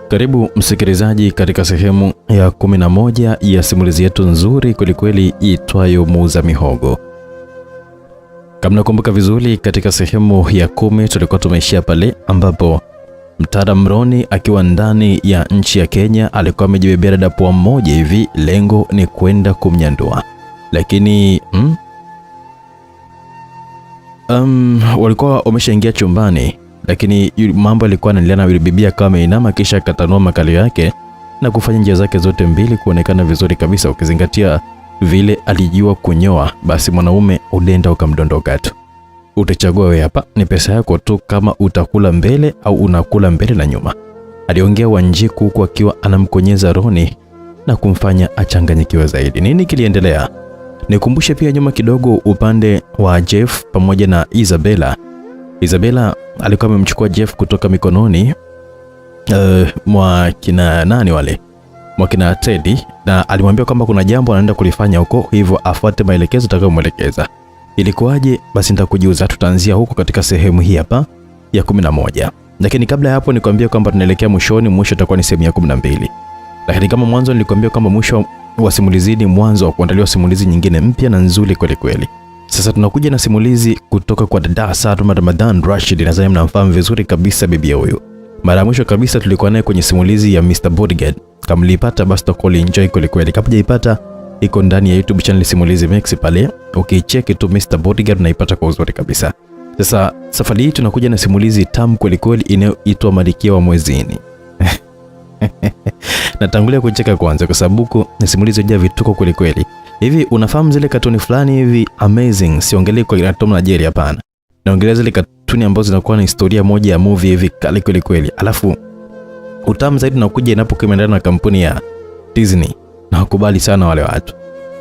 Karibu msikilizaji katika sehemu ya 11 ya simulizi yetu nzuri kwelikweli iitwayo Muuza Mihogo. Kama nakumbuka vizuri, katika sehemu ya 10 tulikuwa tumeishia pale ambapo mtaalamu Roni akiwa ndani ya nchi ya Kenya alikuwa amejibebea dada poa mmoja hivi, lengo ni kwenda kumnyandua. Lakini walikuwa wameshaingia chumbani, lakini mambo yalikuwa yanaendelea na yule bibi kama ameinama kisha akatanua makali yake na kufanya njia zake zote mbili kuonekana vizuri kabisa. Ukizingatia vile alijua kunyoa, basi mwanaume udenda ukamdondoka tu. Utachagua wewe hapa, ni pesa yako tu kama utakula mbele au unakula mbele na nyuma. Aliongea Wanjiku huku akiwa anamkonyeza Roni na kumfanya achanganyikiwe zaidi. Nini kiliendelea? Nikumbushe pia nyuma kidogo upande wa Jeff pamoja na Isabella. Isabella alikuwa amemchukua Jeff kutoka mikononi mwa kina nani wale? Mwa kina Teddy, na alimwambia kwamba kuna jambo anaenda kulifanya huko, hivyo afuate maelekezo atakayomwelekeza. Ilikuwaje? Basi nitakujuza, tutaanzia huko katika sehemu hii hapa ya 11. Lakini kabla ya hapo nikwambia kwamba tunaelekea mwishoni, mwisho itakuwa ni sehemu ya 12. Lakini kama mwanzo nilikwambia kwamba mwisho wa simulizi ni mwanzo wa kuandaliwa simulizi nyingine mpya na nzuri kweli kweli. Sasa tunakuja na simulizi kutoka kwa dada Salma Ramadhan Rashid, na zaidi mnamfahamu vizuri kabisa bibi huyu. Mara ya mwisho kabisa tulikuwa naye kwenye simulizi ya Mr. Bodyguard. Kama mlipata basi tokoli enjoy kweli kweli. Kama hujaipata iko ndani ya YouTube channel Simulizi Max pale. Ukicheki tu Mr. Bodyguard unaipata kwa uzuri kabisa. Sasa safari hii tunakuja na simulizi tamu kweli kweli inayoitwa Malkia wa Mwezini. Natangulia kucheka kwanza kwa sababu ni simulizi ya vituko kweli kweli. Hivi unafahamu zile katuni fulani hivi amazing, siongelee kwa Tom na Jerry hapana. Naongelea zile katuni ambazo zinakuwa na historia moja ya movie hivi kali kweli kweli. Alafu utamu zaidi unakuja inapokuwa na kampuni ya Disney. Na wakubali sana wale watu.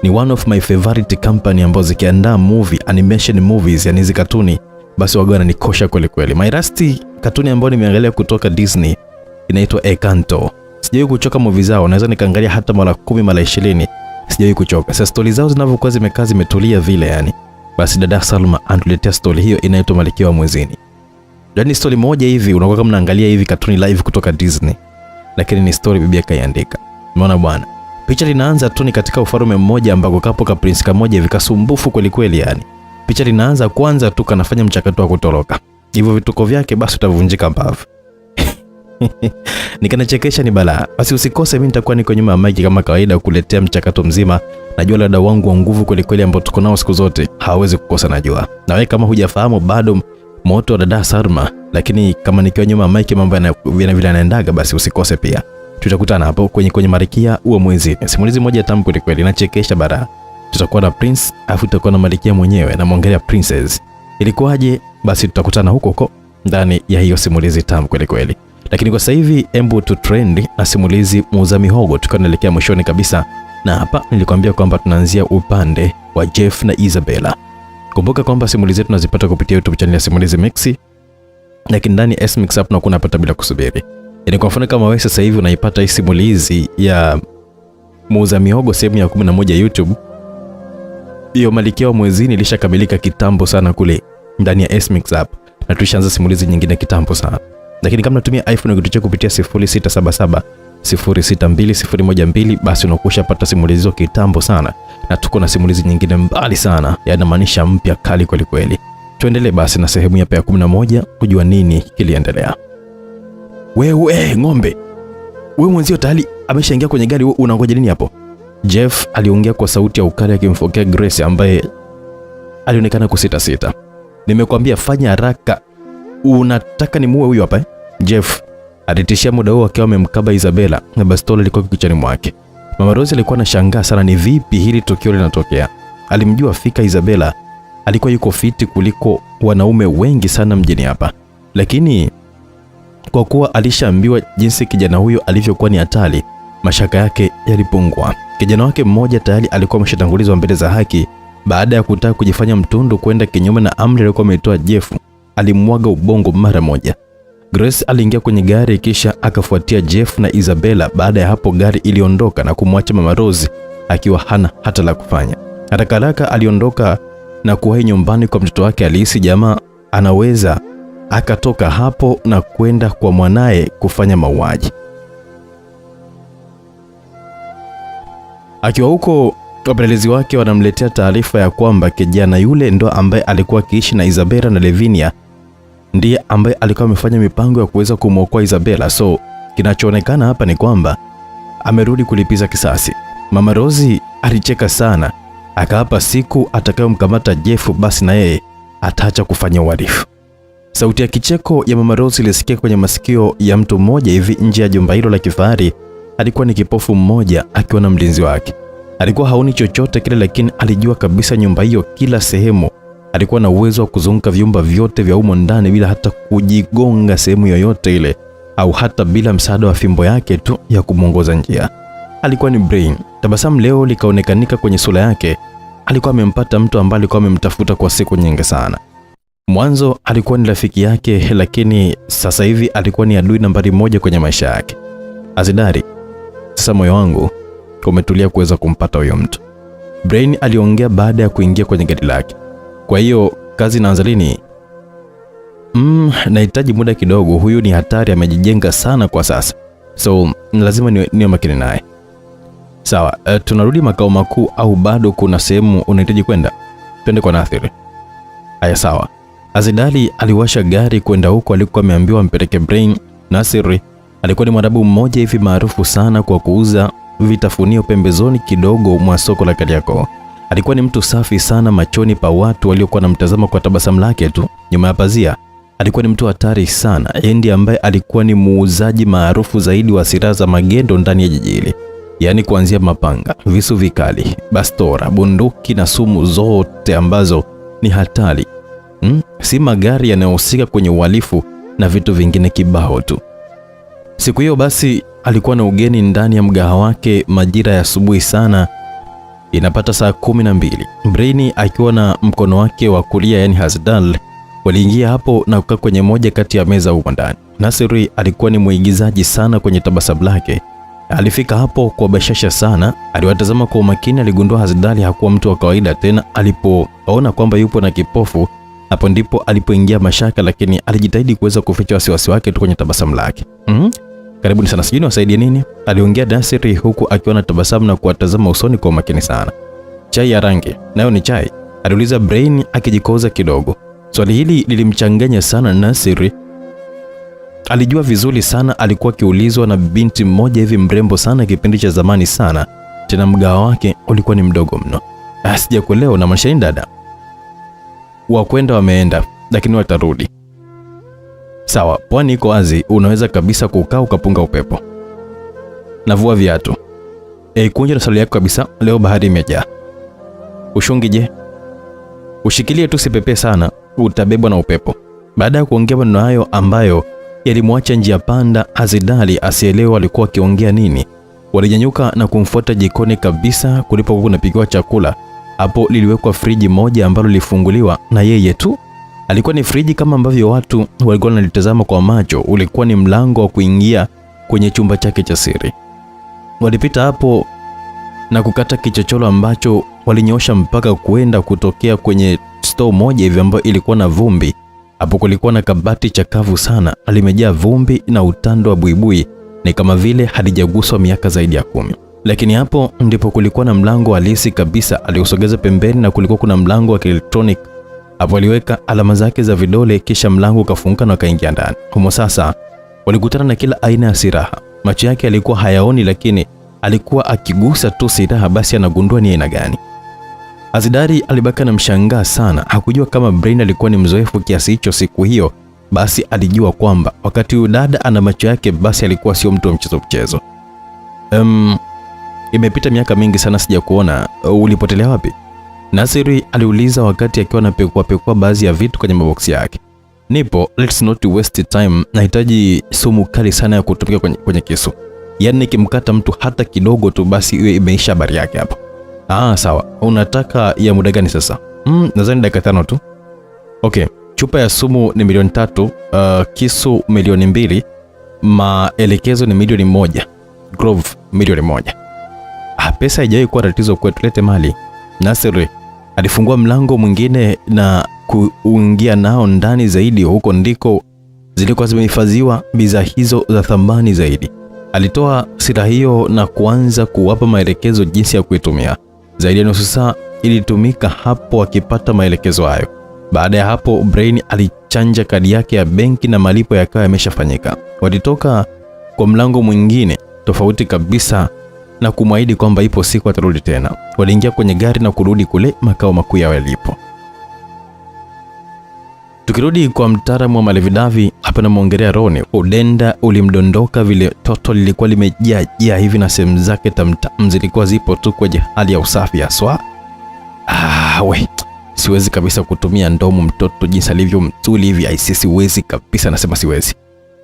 Ni one of my favorite company ambazo zikiandaa movie, animation movies, yani hizi katuni, basi wagwana wananikosha kweli kweli. My last katuni ambayo nimeangalia kutoka Disney inaitwa Encanto. Sijawahi kuchoka movie zao, naweza nikaangalia hata mara 10 mara 20. Sijawahi kuchoka. Sasa story zao zinavyokuwa zimekaa zimetulia vile yani. Basi dada Salma anatuletea story hiyo inaitwa Malkia wa Mwezini. Yani story moja hivi unakuwa kama unaangalia hivi katuni live kutoka Disney. Lakini ni story bibi akaiandika. Umeona bwana? Picha linaanza tu ni katika ufalme mmoja ambako kapo ka prince kamoja hivi kasumbufu kweli kweli yani. Picha linaanza kwanza tu kanafanya mchakato wa kutoroka. Hivyo vituko vyake basi utavunjika mbavu. Nikanachekesha ni balaa. Basi usikose, mimi nitakuwa niko nyuma ya mic kama kawaida kukuletea mchakato mzima. Najua dada wangu wa nguvu kweli kweli ambao tuko nao siku zote hawezi kukosa najua. Na wewe kama hujafahamu bado moto wa dada Salma, lakini kama nikiwa nyuma ya mic mambo yanaendaga, basi usikose pia. Tutakutana hapo kwenye Malkia wa Mwezini. Simulizi moja tamu kweli kweli, inachekesha bara. Tutakuwa na prince, afu tutakuwa na malkia mwenyewe na muongelea princess. Ilikuwaje? Basi tutakutana huko ndani ya hiyo simulizi tamu kweli kweli. Lakini kwa sasa hivi embu tu trend na simulizi Muuza Mihogo, tunaelekea mwishoni kabisa. Na hapa nilikwambia kwamba tunaanzia upande wa Jeff na Isabella. Kumbuka kwamba simulizi zetu tunazipata kupitia YouTube channel ya Simulizi Max. Lakini ndani ya SMX app unakuwa unapata bila kusubiri. Yaani kwa mfano kama wewe sasa hivi unaipata hii simulizi ya Muuza Mihogo sehemu ya 11 YouTube. Hiyo Malkia wa Mwezini ilishakamilika kitambo sana kule ndani ya SMX app. Na tulishaanza simulizi nyingine kitambo sana. Lakini kama unatumia iPhone ukituchia kupitia 0677 062012, basi unakushapata simulizi hizo kitambo sana. Na tuko na simulizi nyingine mbali sana, yanamaanisha mpya kali kweli kweli. Tuendelee basi na sehemu ya 11 kujua nini kiliendelea. Wewe ng'ombe. Wewe mwenzio tayari ameshaingia kwenye gari, wewe unangoja nini hapo? Jeff aliongea kwa sauti ya ukali akimfokea Grace ambaye alionekana kusita. Nimekwambia fanya haraka. Unataka nimuue huyu hapa Jeff alitishia muda huo akiwa amemkaba Isabella na bastola ilikuwa kichwani mwake. Mama Rose alikuwa anashangaa sana ni vipi hili tukio linatokea. Alimjua fika Isabella alikuwa yuko fiti kuliko wanaume wengi sana mjini hapa. Lakini kwa kuwa alishaambiwa jinsi kijana huyo alivyokuwa ni hatari, mashaka yake yalipungua. Kijana wake mmoja tayari alikuwa ameshatangulizwa mbele za haki baada ya kutaka kujifanya mtundu kwenda kinyume na amri aliyokuwa ametoa Jeff. Alimwaga ubongo mara moja. Grace aliingia kwenye gari kisha akafuatia Jeff na Isabella. Baada ya hapo gari iliondoka na kumwacha Mama Rose akiwa hana hata la kufanya. Haraka aliondoka na kuwahi nyumbani kwa mtoto wake. Alihisi jamaa anaweza akatoka hapo na kwenda kwa mwanae kufanya mauaji. Akiwa huko, wapelelezi wake wanamletea taarifa ya kwamba kijana yule ndo ambaye alikuwa akiishi na Isabella na Lavinia ndiye ambaye alikuwa amefanya mipango ya kuweza kumwokoa Isabella. So kinachoonekana hapa ni kwamba amerudi kulipiza kisasi. Mama Rosie alicheka sana, akaapa siku atakayomkamata Jeff basi na yeye ataacha kufanya uhalifu. Sauti ya kicheko ya Mama Rosie ilisikia kwenye masikio ya mtu mmoja hivi nje ya jumba hilo la kifahari. Alikuwa ni kipofu mmoja akiwa na mlinzi wake. Alikuwa haoni chochote kile, lakini alijua kabisa nyumba hiyo kila sehemu. Alikuwa na uwezo wa kuzunguka vyumba vyote vya humo ndani bila hata kujigonga sehemu yoyote ile, au hata bila msaada wa fimbo yake tu ya kumuongoza njia. Alikuwa ni Brain. Tabasamu leo likaonekanika kwenye sura yake. Alikuwa amempata mtu ambaye alikuwa amemtafuta kwa siku nyingi sana. Mwanzo alikuwa ni rafiki yake, lakini sasa hivi alikuwa ni adui nambari moja kwenye maisha yake. Azidari, sasa moyo wangu umetulia kuweza kumpata huyo mtu, Brain aliongea baada ya kuingia kwenye gari lake. Kwa hiyo kazi inaanza lini? Nahitaji muda kidogo. Huyu ni hatari, amejijenga sana kwa sasa, so lazima niwe makini naye. Sawa, tunarudi makao makuu au bado kuna sehemu unahitaji kwenda? Twende kwa Nathiri. Haya sawa. Azidali aliwasha gari kwenda huko alikuwa ameambiwa mpeleke Brain. Nathiri alikuwa ni Mwarabu mmoja hivi maarufu sana kwa kuuza vitafunio pembezoni kidogo mwa soko la Kariakoo. Alikuwa ni mtu safi sana machoni pa watu waliokuwa wanamtazama kwa tabasamu lake tu. Nyuma ya pazia alikuwa ni mtu hatari sana. Yeye ndiye ambaye alikuwa ni muuzaji maarufu zaidi wa silaha za magendo ndani ya jiji hili. Yaani kuanzia mapanga, visu vikali, bastora, bunduki na sumu zote ambazo ni hatari. Si magari yanayohusika kwenye uhalifu na vitu vingine kibao tu. Siku hiyo basi alikuwa na ugeni ndani ya mgahawa wake majira ya asubuhi sana. Inapata saa 12. Brain akiwa na mkono wake wa kulia yani Hasdal waliingia hapo na kukaa kwenye moja kati ya meza huko ndani. Nathiri alikuwa ni mwigizaji sana kwenye tabasamu lake. Alifika hapo kwa bashasha sana, aliwatazama kwa umakini. Aligundua Hasdal hakuwa mtu wa kawaida tena. Alipoona kwamba yupo na kipofu, hapo ndipo alipoingia mashaka, lakini alijitahidi kuweza kuficha wasiwasi wake tu kwenye tabasamu lake. Karibuni sana, sijui niwasaidie nini? Aliongea Nathiri huku akiwa na tabasamu na kuwatazama usoni kwa makini sana. Chai ya rangi, nayo ni chai? Aliuliza Brain akijikoza kidogo. Swali hili lilimchanganya sana Nathiri. Alijua vizuri sana alikuwa kiulizwa na binti mmoja hivi mrembo sana kipindi cha zamani sana. Tena mgawa wake ulikuwa ni mdogo mno. Sijakuelewa na mashahidi dada. Wakwenda wameenda, lakini watarudi. Sawa, pwani iko wazi, unaweza kabisa kukaa ukapunga upepo. Navua viatu. Kunja na swali yako kabisa, leo bahari imejaa. Ushungi je? Ushikilie tu, sipepe sana, utabebwa na upepo. Baada ya kuongea maneno hayo ambayo yalimwacha njia panda, Azidali asielewa alikuwa akiongea nini. Walinyanyuka na kumfuata jikoni kabisa kulipokuwa kunapikiwa chakula. Hapo liliwekwa friji moja ambalo lifunguliwa na yeye tu. Alikuwa ni friji kama ambavyo watu walikuwa wanalitazama kwa macho. Ulikuwa ni mlango wa kuingia kwenye chumba chake cha siri. Walipita hapo na kukata kichochoro ambacho walinyosha mpaka kuenda kutokea kwenye store moja hivi ambayo ilikuwa na vumbi. Hapo kulikuwa na kabati chakavu sana, alimejaa vumbi na utando wa buibui, ni kama vile halijaguswa miaka zaidi ya 10. Lakini hapo ndipo kulikuwa na mlango halisi kabisa. Aliusogeza pembeni na kulikuwa kuna mlango wa kielektronic. Hapo aliweka alama zake za vidole, kisha mlango ukafunguka na kaingia ndani. Humo sasa walikutana na kila aina ya silaha. Macho yake yalikuwa hayaoni, lakini alikuwa akigusa tu silaha basi anagundua ni aina gani. Azidari alibaki na mshangaa sana. Hakujua kama Brain alikuwa ni mzoefu kiasi hicho siku hiyo. Basi alijua kwamba wakati huyu dada ana macho yake basi alikuwa sio mtu wa mchezo. Imepita miaka mingi sana sijakuona, ulipotelea wapi? Nathiri aliuliza wakati akiwa anapekua baadhi ya vitu kwenye maboksi yake. Nipo, let's not waste time. Nahitaji sumu kali sana ya kutumika kwenye kisu. Yaani nikimkata mtu hata kidogo tu basi iwe imeisha habari yake hapo. Sawa. Unataka ya muda gani sasa? Nadhani dakika 5 tu. Okay, chupa ya sumu ni milioni 3, kisu milioni 2, maelekezo ni milioni 1, glove milioni 1. Pesa haijawahi kuwa tatizo kwetu, lete mali. Nathiri alifungua mlango mwingine na kuingia nao ndani zaidi. Huko ndiko zilikuwa zimehifadhiwa bidhaa hizo za thamani zaidi. Alitoa silaha hiyo na kuanza kuwapa maelekezo jinsi ya kuitumia. Zaidi ya nusu saa ilitumika hapo akipata maelekezo hayo. Baada ya hapo, Brain alichanja kadi yake ya benki na malipo yakawa yameshafanyika. Walitoka kwa mlango mwingine tofauti kabisa na kumwahidi kwamba ipo siku atarudi tena. Waliingia kwenye gari na kurudi kule makao makuu yao yalipo. Tukirudi kwa mtaalamu wa malevidavi, hapa namuongelea Roni. Udenda ulimdondoka vile toto lilikuwa limejaa hivi na sehemu zake tamtam zilikuwa zipo tu kwenye hali ya usafi haswa. Siwezi kabisa kutumia ndomo mtoto jinsi alivyo mtuli hivi, siwezi kabisa, nasema siwezi.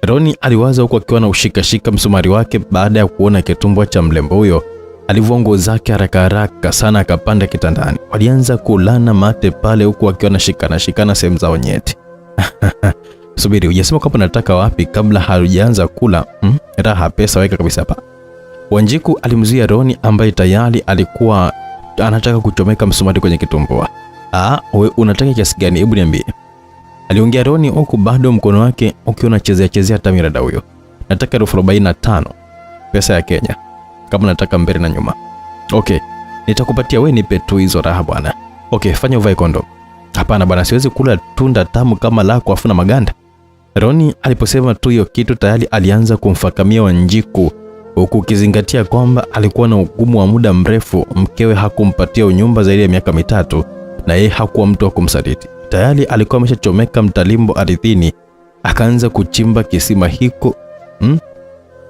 Roni aliwaza huku akiwa na ushikashika msumari wake. Baada ya kuona kitumbua cha mlembo huyo, alivua nguo zake haraka sana akapanda kitandani. Walianza kulana mate pale huku akiwa anashikana sehemu zao nyeti. Subiri, hujasema kwamba nataka wapi kabla hajaanza kula? Raha pesa weka kabisa hapa. Wanjiku alimzuia Roni ambaye tayari alikuwa anataka kuchomeka msumari kwenye kitumbua. Wewe unataka kiasi gani? Hebu niambie. Aliongea Roni huku bado mkono wake ukiwa unachezea tamirada huyo. Nataka 45,000 pesa ya Kenya. Kama nataka mbele na nyuma. Okay, nitakupatia, wewe nipe tu hizo raha bwana. Okay, fanya uvae kondo. Hapana bwana, siwezi kula tunda tamu kama lako afuna maganda. Roni aliposema tu hiyo kitu tayari alianza kumfakamia Wanjiku, huku ukizingatia kwamba alikuwa na ugumu wa muda mrefu. Mkewe hakumpatia unyumba zaidi ya miaka 3 na yeye hakuwa mtu wa kumsaliti. Tayari alikuwa ameshachomeka mtalimbo ardhini, akaanza kuchimba kisima hiko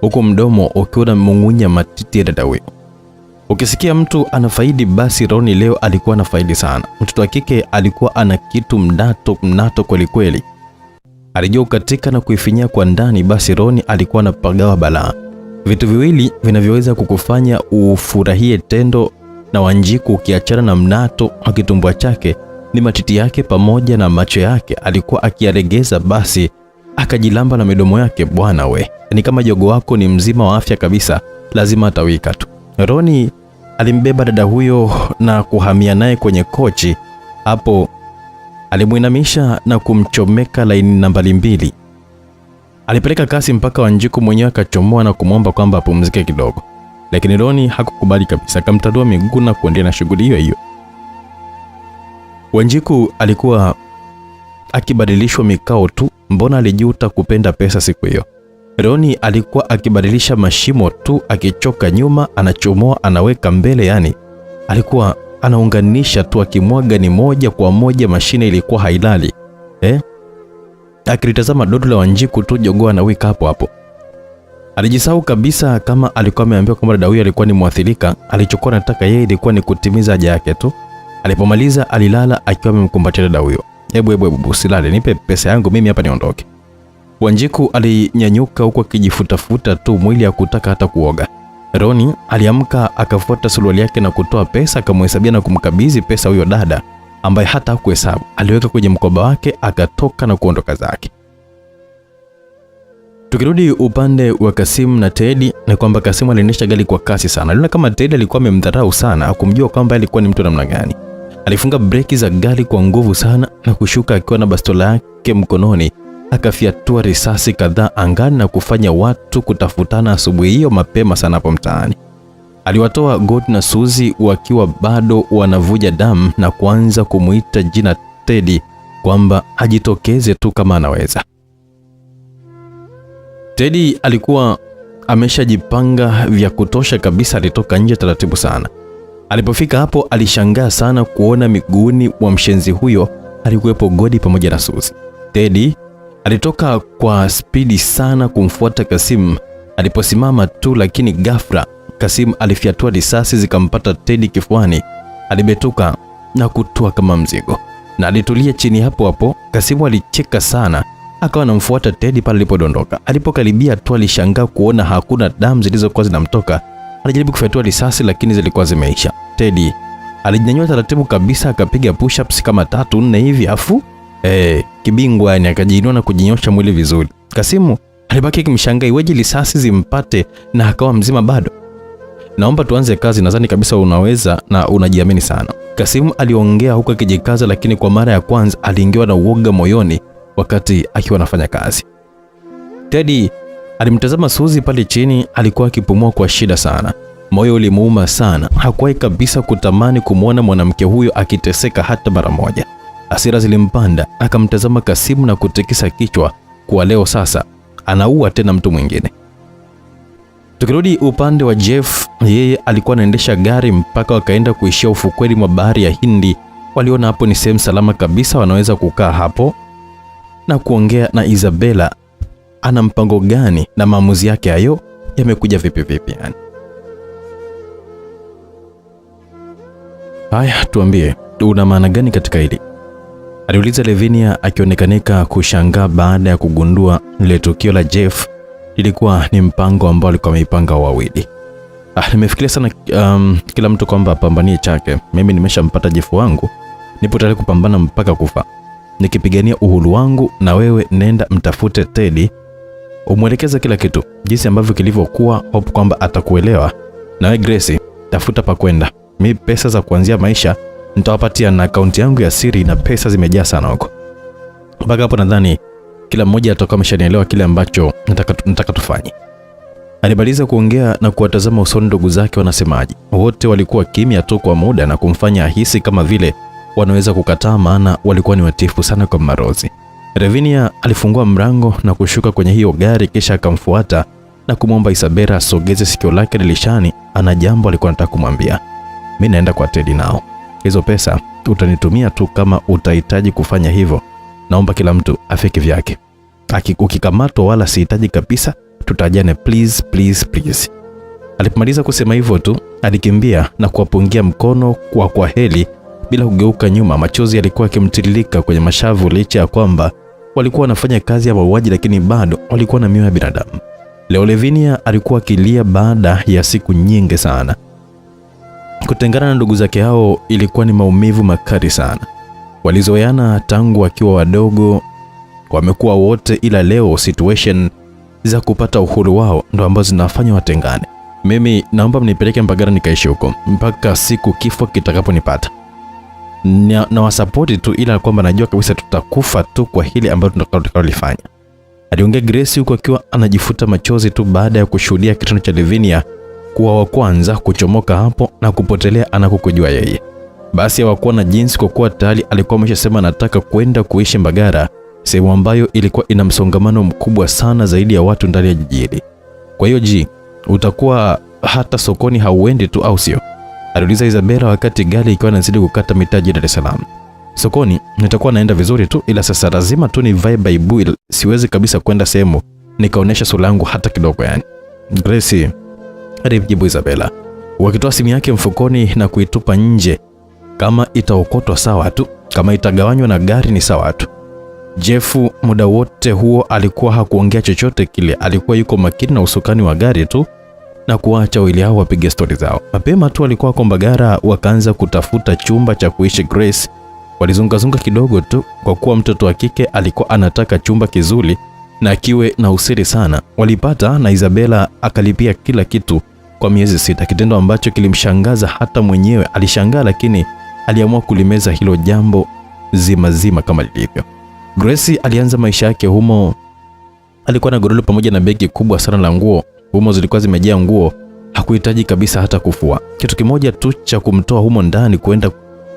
huko mdomo ukiwa unamung'unya matiti ya dada huyo. Ukisikia mtu anafaidi, basi Roni leo alikuwa anafaidi sana. Mtoto wa kike alikuwa ana kitu mnato kweli kweli. Alijua katika na kuifinyia kwa ndani, basi Roni alikuwa anapagawa balaa. Vitu viwili vinavyoweza kukufanya ufurahie tendo na Wanjiku ukiachana na mnato wa kitumbua chake ni matiti yake pamoja na macho yake. Alikuwa akiaregeza, basi akajilamba na midomo yake. Bwana we, ni kama jogo wako ni mzima wa afya kabisa, lazima atawika tu. Roni alimbeba dada huyo na kuhamia naye kwenye kochi. Hapo alimuinamisha na kumchomeka laini nambari 2. Alipeleka kasi mpaka Wanjiku mwenyewe akachomoa na kumwomba kwamba apumzike kidogo, lakini Roni hakukubali kabisa. Akamtadua miguu na kuendelea na shughuli hiyo. Wanjiku alikuwa akibadilishwa mikao tu. Mbona alijuta kupenda pesa siku hiyo? Roni alikuwa akibadilisha mashimo tu, akichoka nyuma anachomoa anaweka mbele, yani alikuwa anaunganisha tu, akimwaga ni moja kwa moja, mashine ilikuwa hailali. Akilitazama dodo la Wanjiku tu, jogoo anawika hapo hapo. Alijisahau kabisa kama alikuwa ameambiwa kwamba dada huyo alikuwa ni mwathirika. Alichokuwa anataka yeye ilikuwa ni kutimiza haja yake tu. Alipomaliza alilala akiwa amemkumbatia dada huyo. Hebu usilale, nipe pesa yangu mimi hapa niondoke. Wanjiku alinyanyuka huko akijifutafuta tu, mwili hakutaka hata kuoga. Roni aliamka akafuata suruali yake na kutoa pesa, akamhesabia na kumkabidhi pesa huyo dada ambaye hata hakuhesabu. Aliweka kwenye mkoba wake akatoka na kuondoka zake. Tukirudi upande wa Kasimu na Teddy, na kwamba Kasimu aliendesha gari kwa kasi sana. Aliona kama Teddy alikuwa amemdharau sana, hakumjua kwamba alikuwa ni mtu namna gani. Alifunga breki za gari kwa nguvu sana na kushuka akiwa na bastola yake mkononi. Akafiatua risasi kadhaa angani na kufanya watu kutafutana asubuhi hiyo mapema sana hapo mtaani. Aliwatoa God na Suzy wakiwa bado wanavuja damu na kuanza kumuita jina Teddy kwamba ajitokeze tu kama anaweza. Teddy alikuwa ameshajipanga vya kutosha kabisa. Alitoka nje taratibu sana. Alipofika hapo alishangaa sana kuona miguuni wa mshenzi huyo alikuwepo God pamoja na Suzy. Teddy alitoka kwa spidi sana kumfuata Kasimu. Aliposimama tu, lakini ghafla Kasimu alifiatua risasi zikampata Teddy kifuani. Alibetuka na kutua kama mzigo na alitulia chini hapo hapo. Kasimu alicheka sana, akawa anamfuata Teddy pale alipodondoka. Alipokaribia tu alishangaa kuona hakuna damu zilizokuwa zinamtoka. Alijaribu kufiatua risasi lakini zilikuwa zimeisha. Teddy alijinyanyua taratibu kabisa, akapiga push-ups kama 3-4 hivi afu kibingwa, yani akajiinua na kujinyosha mwili vizuri. Kasimu alibaki kimshangaa iweje risasi zimpate na akawa mzima bado. Naomba tuanze kazi, nadhani kabisa unaweza na unajiamini sana, Kasimu aliongea huko akijikaza, lakini kwa mara ya kwanza aliingiwa na uoga moyoni wakati akiwa anafanya kazi. Teddy Alimtazama Suzi pale chini, alikuwa akipumua kwa shida sana. Moyo ulimuuma sana. Hakuwahi kabisa kutamani kumwona mwanamke huyo akiteseka hata mara moja. Hasira zilimpanda, akamtazama Kasimu na kutikisa kichwa kwa leo sasa anaua tena mtu mwingine. Tukirudi upande wa Jeff, yeye alikuwa anaendesha gari mpaka wakaenda kuishia ufukweni mwa bahari ya Hindi. Waliona hapo ni sehemu salama kabisa, wanaweza kukaa hapo na kuongea na Isabella ana mpango gani na maamuzi yake hayo yamekuja vipi yani. Haya, tuambie una maana gani katika hili? Aliuliza Lavinia akionekanika kushangaa baada ya kugundua ile tukio la Jeff ilikuwa ni mpango ambao alikuwa ameipanga wawili. Nimefikiria sana kila mtu kwamba apambanie chake. Mimi nimeshampata Jeff wangu, nipo tayari kupambana mpaka kufa, nikipigania uhuru wangu, na wewe nenda mtafute Teddy, umwelekeze kila kitu jinsi ambavyo kilivyokuwa. Hope kwamba atakuelewa. Na wewe Grace, tafuta pa kwenda. Mimi pesa za kuanzia maisha nitawapatia, na akaunti yangu ya siri na pesa zimejaa sana huko. Mpaka hapo nadhani kila mmoja atakuwa ameshanielewa kile ambacho nataka tufanye. Alimaliza kuongea na kuwatazama usoni ndugu zake wanasemaje. Wote walikuwa kimya tu kwa muda na kumfanya ahisi kama vile wanaweza kukataa, maana walikuwa ni watifu sana kwa Marozi. Lavinia alifungua mlango na kushuka kwenye hiyo gari, kisha akamfuata na kumwomba Isabella asogeze sikio lake dirishani. Ana jambo alikuwa anataka kumwambia. Mimi naenda kwa Teddy nao. Hizo pesa utanitumia tu kama utahitaji kufanya hivyo. Naomba kila mtu afike vyake. Ukikamatwa wala sihitaji kabisa, tutajane please please please. Alipomaliza kusema hivyo tu, alikimbia na kuwapungia mkono kwa heli bila kugeuka nyuma. Machozi yalikuwa yakimtiririka kwenye mashavu licha ya kwamba walikuwa wanafanya kazi ya mauaji, lakini bado walikuwa na mioyo ya binadamu. Leo Lavinia alikuwa akilia baada ya siku nyingi sana. Kutengana na ndugu zake hao ilikuwa ni maumivu makali sana. Walizoeana tangu wakiwa wadogo, wamekuwa wote, ila leo situation za kupata uhuru wao ndo ambazo zinafanya watengane. Mimi naomba mnipeleke Mbagala nikaishi huko mpaka siku kifo kitakaponipata. Na wasapoti tu, ila kwamba najua kabisa tutakufa tu kwa hili ambalo tunatakalolifanya. Aliongea Grace huko akiwa anajifuta machozi tu baada ya kushuhudia kitendo cha Lavinia kuwa wa kwanza kuchomoka hapo na kupotelea anakokujua yeye. Basi hawakuwa na jinsi, kwa kuwa tayari alikuwa ameshasema anataka kwenda kuishi Mbagala, sehemu ambayo ilikuwa ina msongamano mkubwa sana zaidi ya watu ndani ya jiji hili. Kwa hiyo utakuwa hata sokoni hauendi tu au sio? Aliuliza Isabella wakati gari ikiwa inazidi kukata mitaji Dar es Salaam. Sokoni nitakuwa naenda vizuri tu, ila sasa lazima tu ni vibe buil. Siwezi kabisa kwenda sehemu nikaonesha sura yangu hata kidogo yani. Grace alijibu Isabella, wakitoa simu yake mfukoni na kuitupa nje. Kama itaokotwa sawa tu, kama itagawanywa na gari ni sawa tu. Jeff muda wote huo alikuwa hakuongea chochote kile, alikuwa yuko makini na usukani wa gari tu na kuacha wili hao wapige stori zao. Mapema tu alikuwa kwa Mbagala, wakaanza kutafuta chumba cha kuishi Grace. Walizungazunga kidogo tu, kwa kuwa mtoto wa kike alikuwa anataka chumba kizuri na kiwe na usiri sana. Walipata na Isabella akalipia kila kitu kwa miezi 6, kitendo ambacho kilimshangaza hata mwenyewe. Alishangaa, lakini aliamua kulimeza hilo jambo zima kama lilivyo. Grace alianza maisha yake humo. Alikuwa na godoro pamoja na begi kubwa sana la nguo. Humo zilikuwa zimejaa nguo, hakuhitaji kabisa hata kufua. Kitu kimoja tu cha kumtoa humo ndani kwenda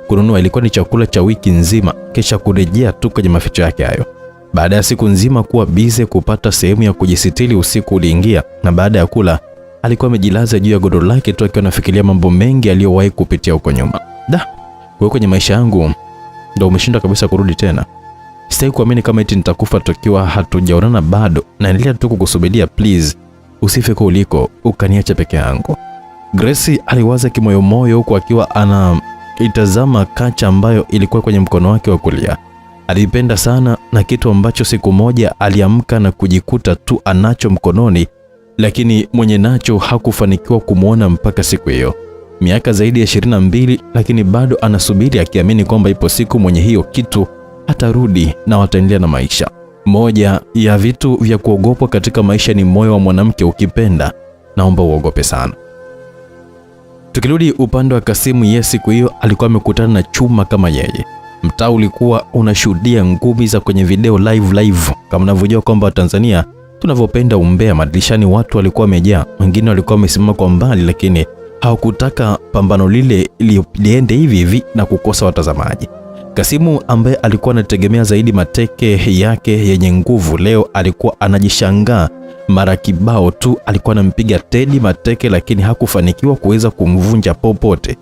kununua ilikuwa ni chakula cha wiki nzima, kisha kurejea tu kwenye maficho yake hayo. Baada ya siku nzima kuwa bize kupata sehemu ya kujisitiri, usiku uliingia, na baada ya kula alikuwa amejilaza juu ya godoro lake tu akiwa anafikiria mambo mengi aliyowahi kupitia huko nyuma. Kwa kwenye maisha yangu ndio umeshindwa kabisa kurudi tena. Sitaki kuamini kama eti nitakufa tukiwa hatujaonana bado. Naendelea tu kukusubiria, please. Usife kwa uliko, ukaniacha peke yangu. Grace aliwaza kimoyomoyo huku akiwa anaitazama kacha ambayo ilikuwa kwenye mkono wake wa kulia. Alipenda sana, na kitu ambacho siku moja aliamka na kujikuta tu anacho mkononi, lakini mwenye nacho hakufanikiwa kumuona mpaka siku hiyo. Miaka zaidi ya 22, lakini bado anasubiri akiamini kwamba ipo siku mwenye hiyo kitu atarudi na wataendelea na maisha. Moja ya vitu vya kuogopwa katika maisha ni moyo wa mwanamke. Ukipenda, naomba uogope sana. Tukirudi upande wa Kasimu, siku hiyo alikuwa amekutana na chuma kama yeye. Mtaa ulikuwa unashuhudia ngumi za kwenye video live. Kama unavyojua kwamba Tanzania tunavyopenda umbea, madirishani watu walikuwa wamejaa, wengine walikuwa wamesimama kwa mbali, lakini hawakutaka pambano lile liende hivi hivi na kukosa watazamaji. Kasimu ambaye alikuwa anategemea zaidi mateke yake yenye nguvu, leo alikuwa anajishangaa mara kibao tu alikuwa anampiga Teddy mateke, lakini hakufanikiwa kuweza kumvunja popote.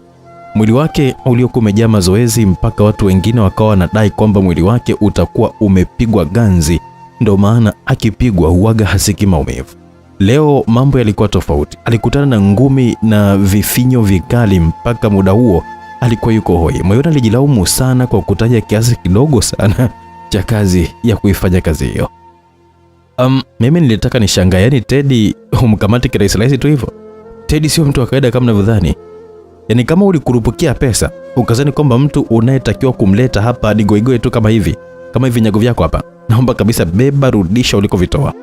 Mwili wake uliokuwa umejaa mazoezi mpaka watu wengine wakawa wanadai kwamba mwili wake utakuwa umepigwa ganzi, ndio maana akipigwa huaga hasiki maumivu. Leo mambo yalikuwa tofauti. Alikutana na ngumi na vifinyo vikali, mpaka muda huo alikuwa yuko hoi. Moyoni alijilaumu sana kwa kutaja kiasi kidogo sana cha kazi ya kuifanya kazi hiyo. Mimi nilitaka nishangaa, yani Teddy umkamati kirahisi tu hivyo. Teddy sio mtu wa kawaida kama ninavyodhani. Yani kama ulikurupukia pesa, ukazani kwamba mtu unayetakiwa kumleta hapa hadi goigoe tu kama hivi vinyago vyako hapa, naomba kabisa beba, rudisha ulikovitoa.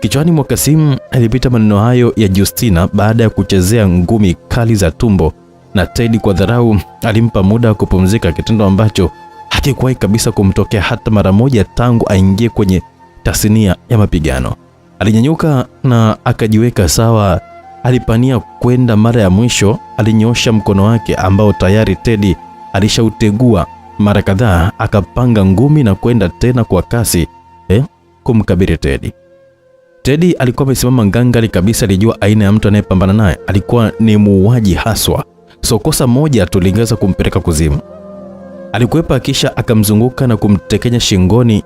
Kichwani mwa Kasimu alipita maneno hayo ya Justina baada ya kuchezea ngumi kali za tumbo, na Teddy kwa dharau alimpa muda wa kupumzika, kitendo ambacho hakikuwahi kabisa kumtokea hata mara moja tangu aingie kwenye tasnia ya mapigano. Alinyanyuka na akajiweka sawa. Alipania kwenda mara ya mwisho, alinyosha mkono wake ambao tayari Teddy alishautegua mara kadhaa, akapanga ngumi na kwenda tena kwa kasi kumkabiri Teddy. Teddy alikuwa amesimama ngangari kabisa, alijua aina ya mtu anayepambana naye. Alikuwa ni muuaji haswa, so kosa moja tulingeza kumpeleka kuzimu. Alikwepa kisha akamzunguka na kumtekenya shingoni.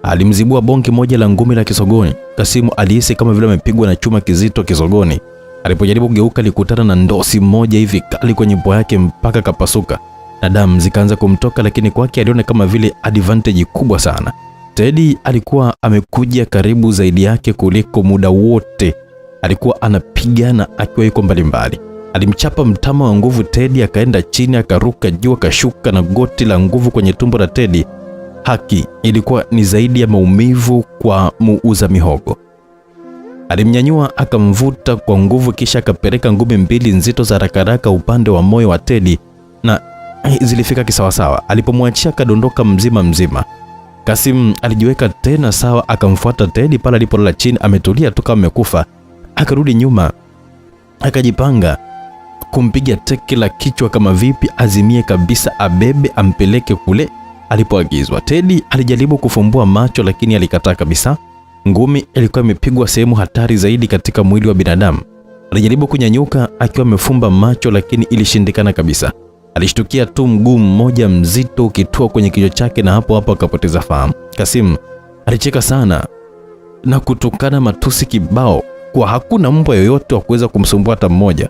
Alimzibua bonge moja la ngumi la kisogoni. Kasimu alihisi kama vile amepigwa na chuma kizito kisogoni. Alipojaribu kugeuka, alikutana na ndosi moja hivi kali kwenye pua yake mpaka kapasuka na damu zikaanza kumtoka, lakini kwake aliona kama vile advantage kubwa sana. Teddy alikuwa amekuja karibu zaidi yake kuliko muda wote. Alikuwa anapigana akiwa yuko mbali. Alimchapa mtama wa nguvu Teddy, akaenda chini, akaruka juu, akashuka na goti la nguvu kwenye tumbo la Teddy. Haki ilikuwa ni zaidi ya maumivu kwa muuza mihogo. Alimnyanyua, akamvuta kwa nguvu, kisha akapeleka ngumi mbili nzito za haraka upande wa moyo wa Teddy, na zilifika kisawasawa. Alipomwachia akadondoka mzima. Kasimu alijiweka tena sawa, akamfuata Teddy pale alipolala chini ametulia tu kama amekufa. Akarudi nyuma, akajipanga kumpiga teke la kichwa kama vipi azimie kabisa, abebe ampeleke kule alipoagizwa. Teddy alijaribu kufumbua macho, lakini alikataa kabisa. Ngumi ilikuwa imepigwa sehemu hatari zaidi katika mwili wa binadamu. Alijaribu kunyanyuka akiwa amefumba macho, lakini ilishindikana kabisa. Alishtukia tu mguu mmoja mzito ukitua kwenye kichwa chake, na hapo akapoteza fahamu. Kasimu alicheka sana na kutukana matusi kibao, kwa hakuna mbwa yoyote wa kuweza kumsumbua hata mmoja.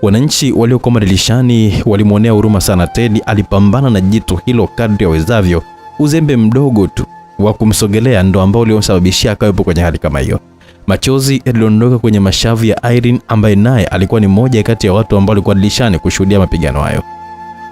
Wananchi waliokuwa madilishani walimwonea huruma sana. Teddy alipambana na jitu hilo kadri yawezavyo. Uzembe mdogo tu wa kumsogelea ndo ambao uliosababishia akawepo kwenye hali kama hiyo. Machozi yaliondoka kwenye mashavu ya Irene, ambaye naye alikuwa ni mmoja kati ya watu ambao walikuwa dilishani kushuhudia mapigano hayo.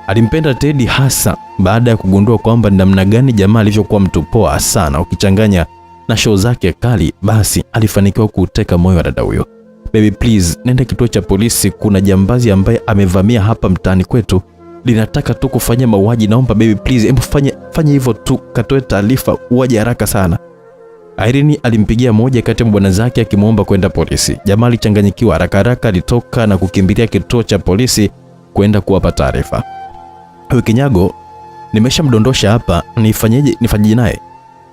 Alimpenda Teddy hasa baada ya kugundua kwamba namna gani jamaa alivyokuwa mtu poa sana, ukichanganya na show zake kali, basi alifanikiwa kuteka moyo wa dada huyo. Baby please, nenda kituo cha polisi, kuna jambazi ambaye amevamia hapa mtaani kwetu, linataka tu kufanya mauaji, naomba baby please, hebu fanya hivyo tu, katoe taarifa, uaje haraka sana. Irene alimpigia moja kati ya bwana zake akimuomba kwenda polisi. Jamaa alichanganyikiwa, haraka alitoka na kukimbilia kituo cha polisi kwenda kuwapa taarifa. Kinyago, nimeshamdondosha hapa, nifanyeje naye?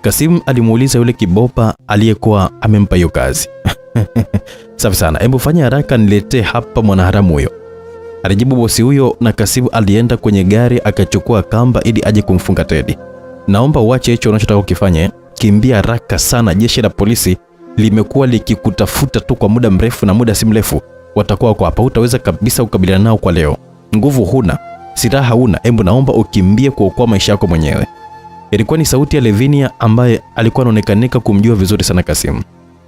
Kasimu alimuuliza yule kibopa aliyekuwa amempa hiyo kazi. Safi sana, hebu fanya haraka niletee hapa mwanaharamu huyo, alijibu bosi huyo, na Kasimu alienda kwenye gari akachukua kamba ili aje kumfunga Teddy. Naomba uache hicho unachotaka ukifanye, kimbia haraka sana, jeshi la polisi limekuwa likikutafuta tu kwa muda mrefu, na muda si mrefu watakuwa kwa hapa, hutaweza kabisa kukabiliana nao kwa leo. Nguvu huna, silaha huna, hebu naomba ukimbie kuokoa maisha yako mwenyewe. Ilikuwa ni sauti ya Lavinia ambaye alikuwa anaonekanika kumjua vizuri sana Kasimu.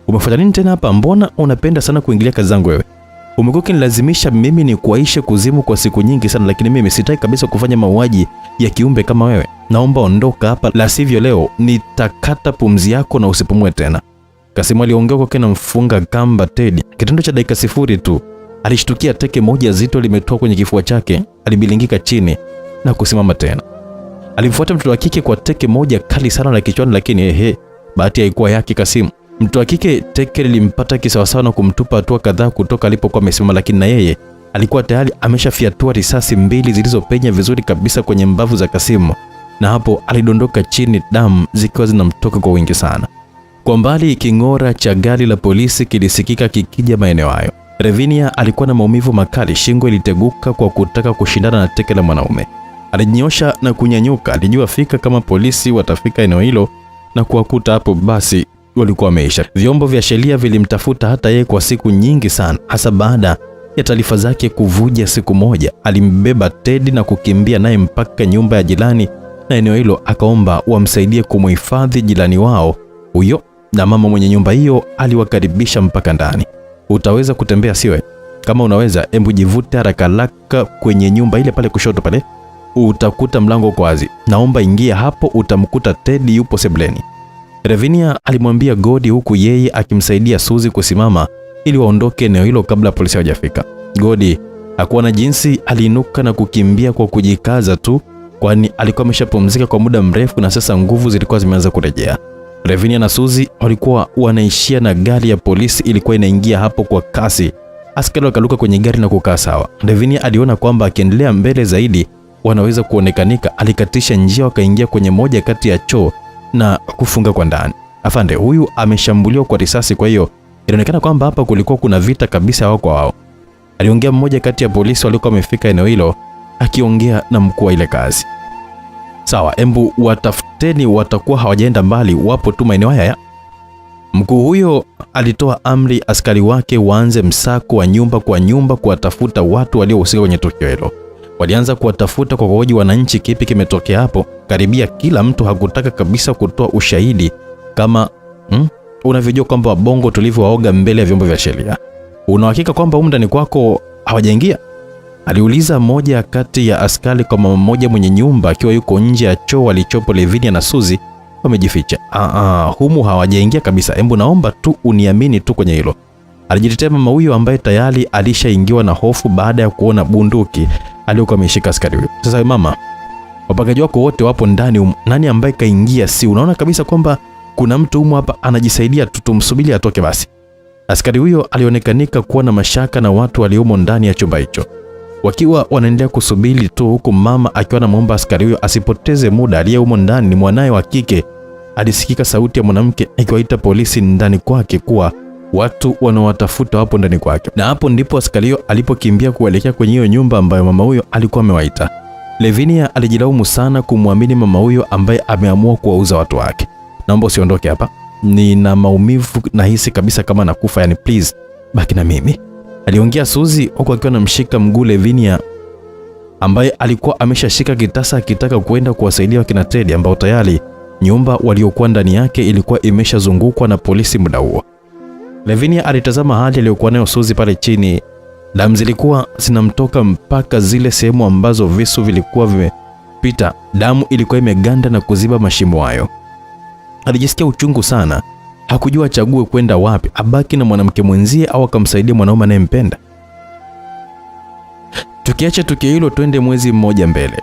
Umefuata nini tena hapa? Mbona unapenda sana kuingilia kazi zangu wewe? Umekuwa ukinilazimisha mimi ni kuaisha kuzimu kwa siku nyingi sana, lakini mimi sitaki kabisa kufanya mauaji ya kiumbe kama wewe. Naomba ondoka hapa, la sivyo leo nitakata pumzi yako na usipumue tena. Kasimu aliongea kwa kina mfunga kamba Teddy. Kitendo cha dakika 0 tu, alishtukia teke moja zito limetoka kwenye kifua chake, alibilingika chini na kusimama tena. Alimfuata mtoto wa kike kwa teke moja kali sana la kichwani, lakini bahati haikuwa yake Kasimu. Mtu wa kike teke lilimpata kisawasawa na kumtupa hatua kadhaa kutoka alipokuwa amesimama, lakini na yeye alikuwa tayari ameshafiatua risasi 2 zilizopenya vizuri kabisa kwenye mbavu za Kasimu, na hapo alidondoka chini, damu zikiwa zinamtoka kwa wingi sana. Kwa mbali king'ora cha gari la polisi kilisikika kikija maeneo hayo. Revinia alikuwa na maumivu makali, shingo iliteguka kwa kutaka kushindana na teke la mwanaume. Alijinyosha na kunyanyuka, alijua fika kama polisi watafika eneo hilo na kuwakuta hapo basi walikuwa wameisha. Vyombo vya sheria vilimtafuta hata yeye kwa siku nyingi sana, hasa baada ya taarifa zake kuvuja siku moja. Alimbeba Teddy na kukimbia naye mpaka nyumba ya jirani na eneo hilo, akaomba wamsaidie kumhifadhi jirani wao huyo, na mama mwenye nyumba hiyo aliwakaribisha mpaka ndani. Utaweza kutembea siwe? Kama unaweza, hebu jivute haraka kwenye nyumba ile pale kushoto pale. Utakuta mlango uko wazi. Naomba ingia hapo, utamkuta Teddy yupo sebleni. Revinia alimwambia Godi, huku yeye akimsaidia Suzy kusimama ili waondoke eneo hilo kabla polisi hawajafika. Godi hakuwa na jinsi, aliinuka na kukimbia kwa kujikaza tu, kwani alikuwa ameshapumzika kwa muda mrefu na sasa nguvu zilikuwa zimeanza kurejea. Revinia na Suzy walikuwa wanaishia na gari ya polisi ilikuwa inaingia hapo kwa kasi. Askari wakaluka kwenye gari na kukaa sawa. Revinia aliona kwamba akiendelea mbele zaidi wanaweza kuonekanika. Alikatisha njia, wakaingia kwenye moja kati ya choo na kufunga kwa ndani. Afande huyu ameshambuliwa kwa risasi, kwa hiyo inaonekana kwamba hapa kulikuwa kuna vita kabisa wao kwa wao, aliongea mmoja kati ya polisi waliokuwa wamefika eneo hilo, akiongea na mkuu wa ile kazi. Sawa, embu watafuteni, watakuwa hawajaenda mbali, wapo tu maeneo haya. Mkuu huyo alitoa amri askari wake waanze msako wa nyumba kwa nyumba kuwatafuta watu waliohusika kwenye tukio hilo. Walianza kuwatafuta kwa kuhoji wananchi kipi kimetokea hapo. Karibia kila mtu hakutaka kabisa kutoa ushahidi, kama unavyojua kwamba wabongo tulivyowaoga mbele ya vyombo vya sheria. Una hakika kwamba huko ndani kwako hawajaingia? Aliuliza moja kati ya askari kwa mama mmoja mwenye nyumba akiwa yuko nje ya choo alichopo Revinia na Suzy wamejificha. Humu hawajaingia kabisa. Hebu naomba tu uniamini tu kwenye hilo. Alijitetea mama huyo ambaye tayari alishaingiwa na hofu baada ya kuona bunduki aliyokuwa ameshika askari huyo. Sasa mama, wapagaji wako wote wapo ndani, nani ambaye kaingia? Si unaona kabisa kwamba kuna mtu humu hapa anajisaidia, tutumsubiri atoke basi. Askari huyo alionekanika kuwa na mashaka na watu waliomo ndani ya chumba hicho. Wakiwa wanaendelea kusubiri tu, huku mama akiwa anamuomba askari huyo asipoteze muda, aliyeumo ndani ni mwanae wa kike. Alisikika sauti ya mwanamke ikiwaita polisi ndani kwake kuwa watu wanawatafuta wapo ndani kwake. Na hapo ndipo askari huyo alipokimbia kuelekea kwenye hiyo nyumba ambayo mama huyo alikuwa amewaita. Revinia alijilaumu sana kumwamini mama huyo ambaye ameamua kuwauza watu wake. Naomba usiondoke hapa, nina maumivu, nahisi kabisa kama nakufa, yani please baki na mimi, aliongea Suzy huku akiwa anamshika mguu Revinia ambaye alikuwa ameshashika kitasa akitaka kwenda kuwasaidia wakina Teddy ambao tayari nyumba waliokuwa ndani yake ilikuwa imeshazungukwa na polisi muda huo. Revinia alitazama hali aliyokuwa nayo Suzy pale chini. Damu zilikuwa zinamtoka mpaka zile sehemu ambazo visu vilikuwa vimepita. Damu ilikuwa imeganda na kuziba mashimo hayo. Alijisikia uchungu sana. Hakujua achague kwenda wapi, abaki na mwanamke mwenzie au akamsaidia mwanaume anayempenda. Tukiacha tukio hilo, twende mwezi mmoja mbele.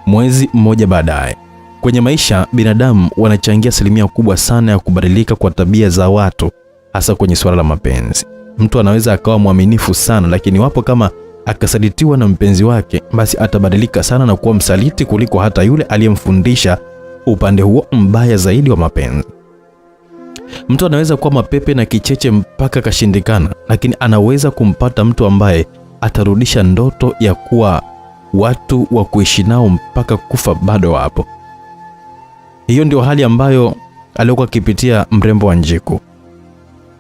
Mwezi mmoja baadaye. Kwenye maisha, binadamu wanachangia asilimia kubwa sana ya kubadilika kwa tabia za watu, hasa kwenye swala la mapenzi. Mtu anaweza akawa mwaminifu sana, lakini wapo kama akasalitiwa na mpenzi wake, basi atabadilika sana na kuwa msaliti kuliko hata yule aliyemfundisha upande huo mbaya zaidi wa mapenzi. Mtu anaweza kuwa mapepe na kicheche mpaka kashindikana, lakini anaweza kumpata mtu ambaye atarudisha ndoto ya kuwa watu wa kuishi nao mpaka kufa bado wapo. Hiyo ndio hali ambayo alikuwa akipitia mrembo wa Njiku.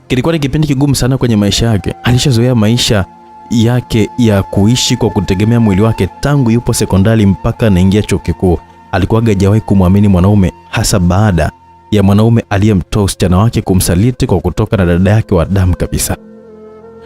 Kilikuwa ni kipindi kigumu sana kwenye maisha yake. Alishazoea maisha yake ya kuishi kwa kutegemea mwili wake tangu yupo sekondari mpaka anaingia chuo kikuu. Alikuwa hajawahi kumwamini mwanaume, hasa baada ya mwanaume aliyemtoa usichana wake kumsaliti kwa kutoka na dada yake wa damu kabisa.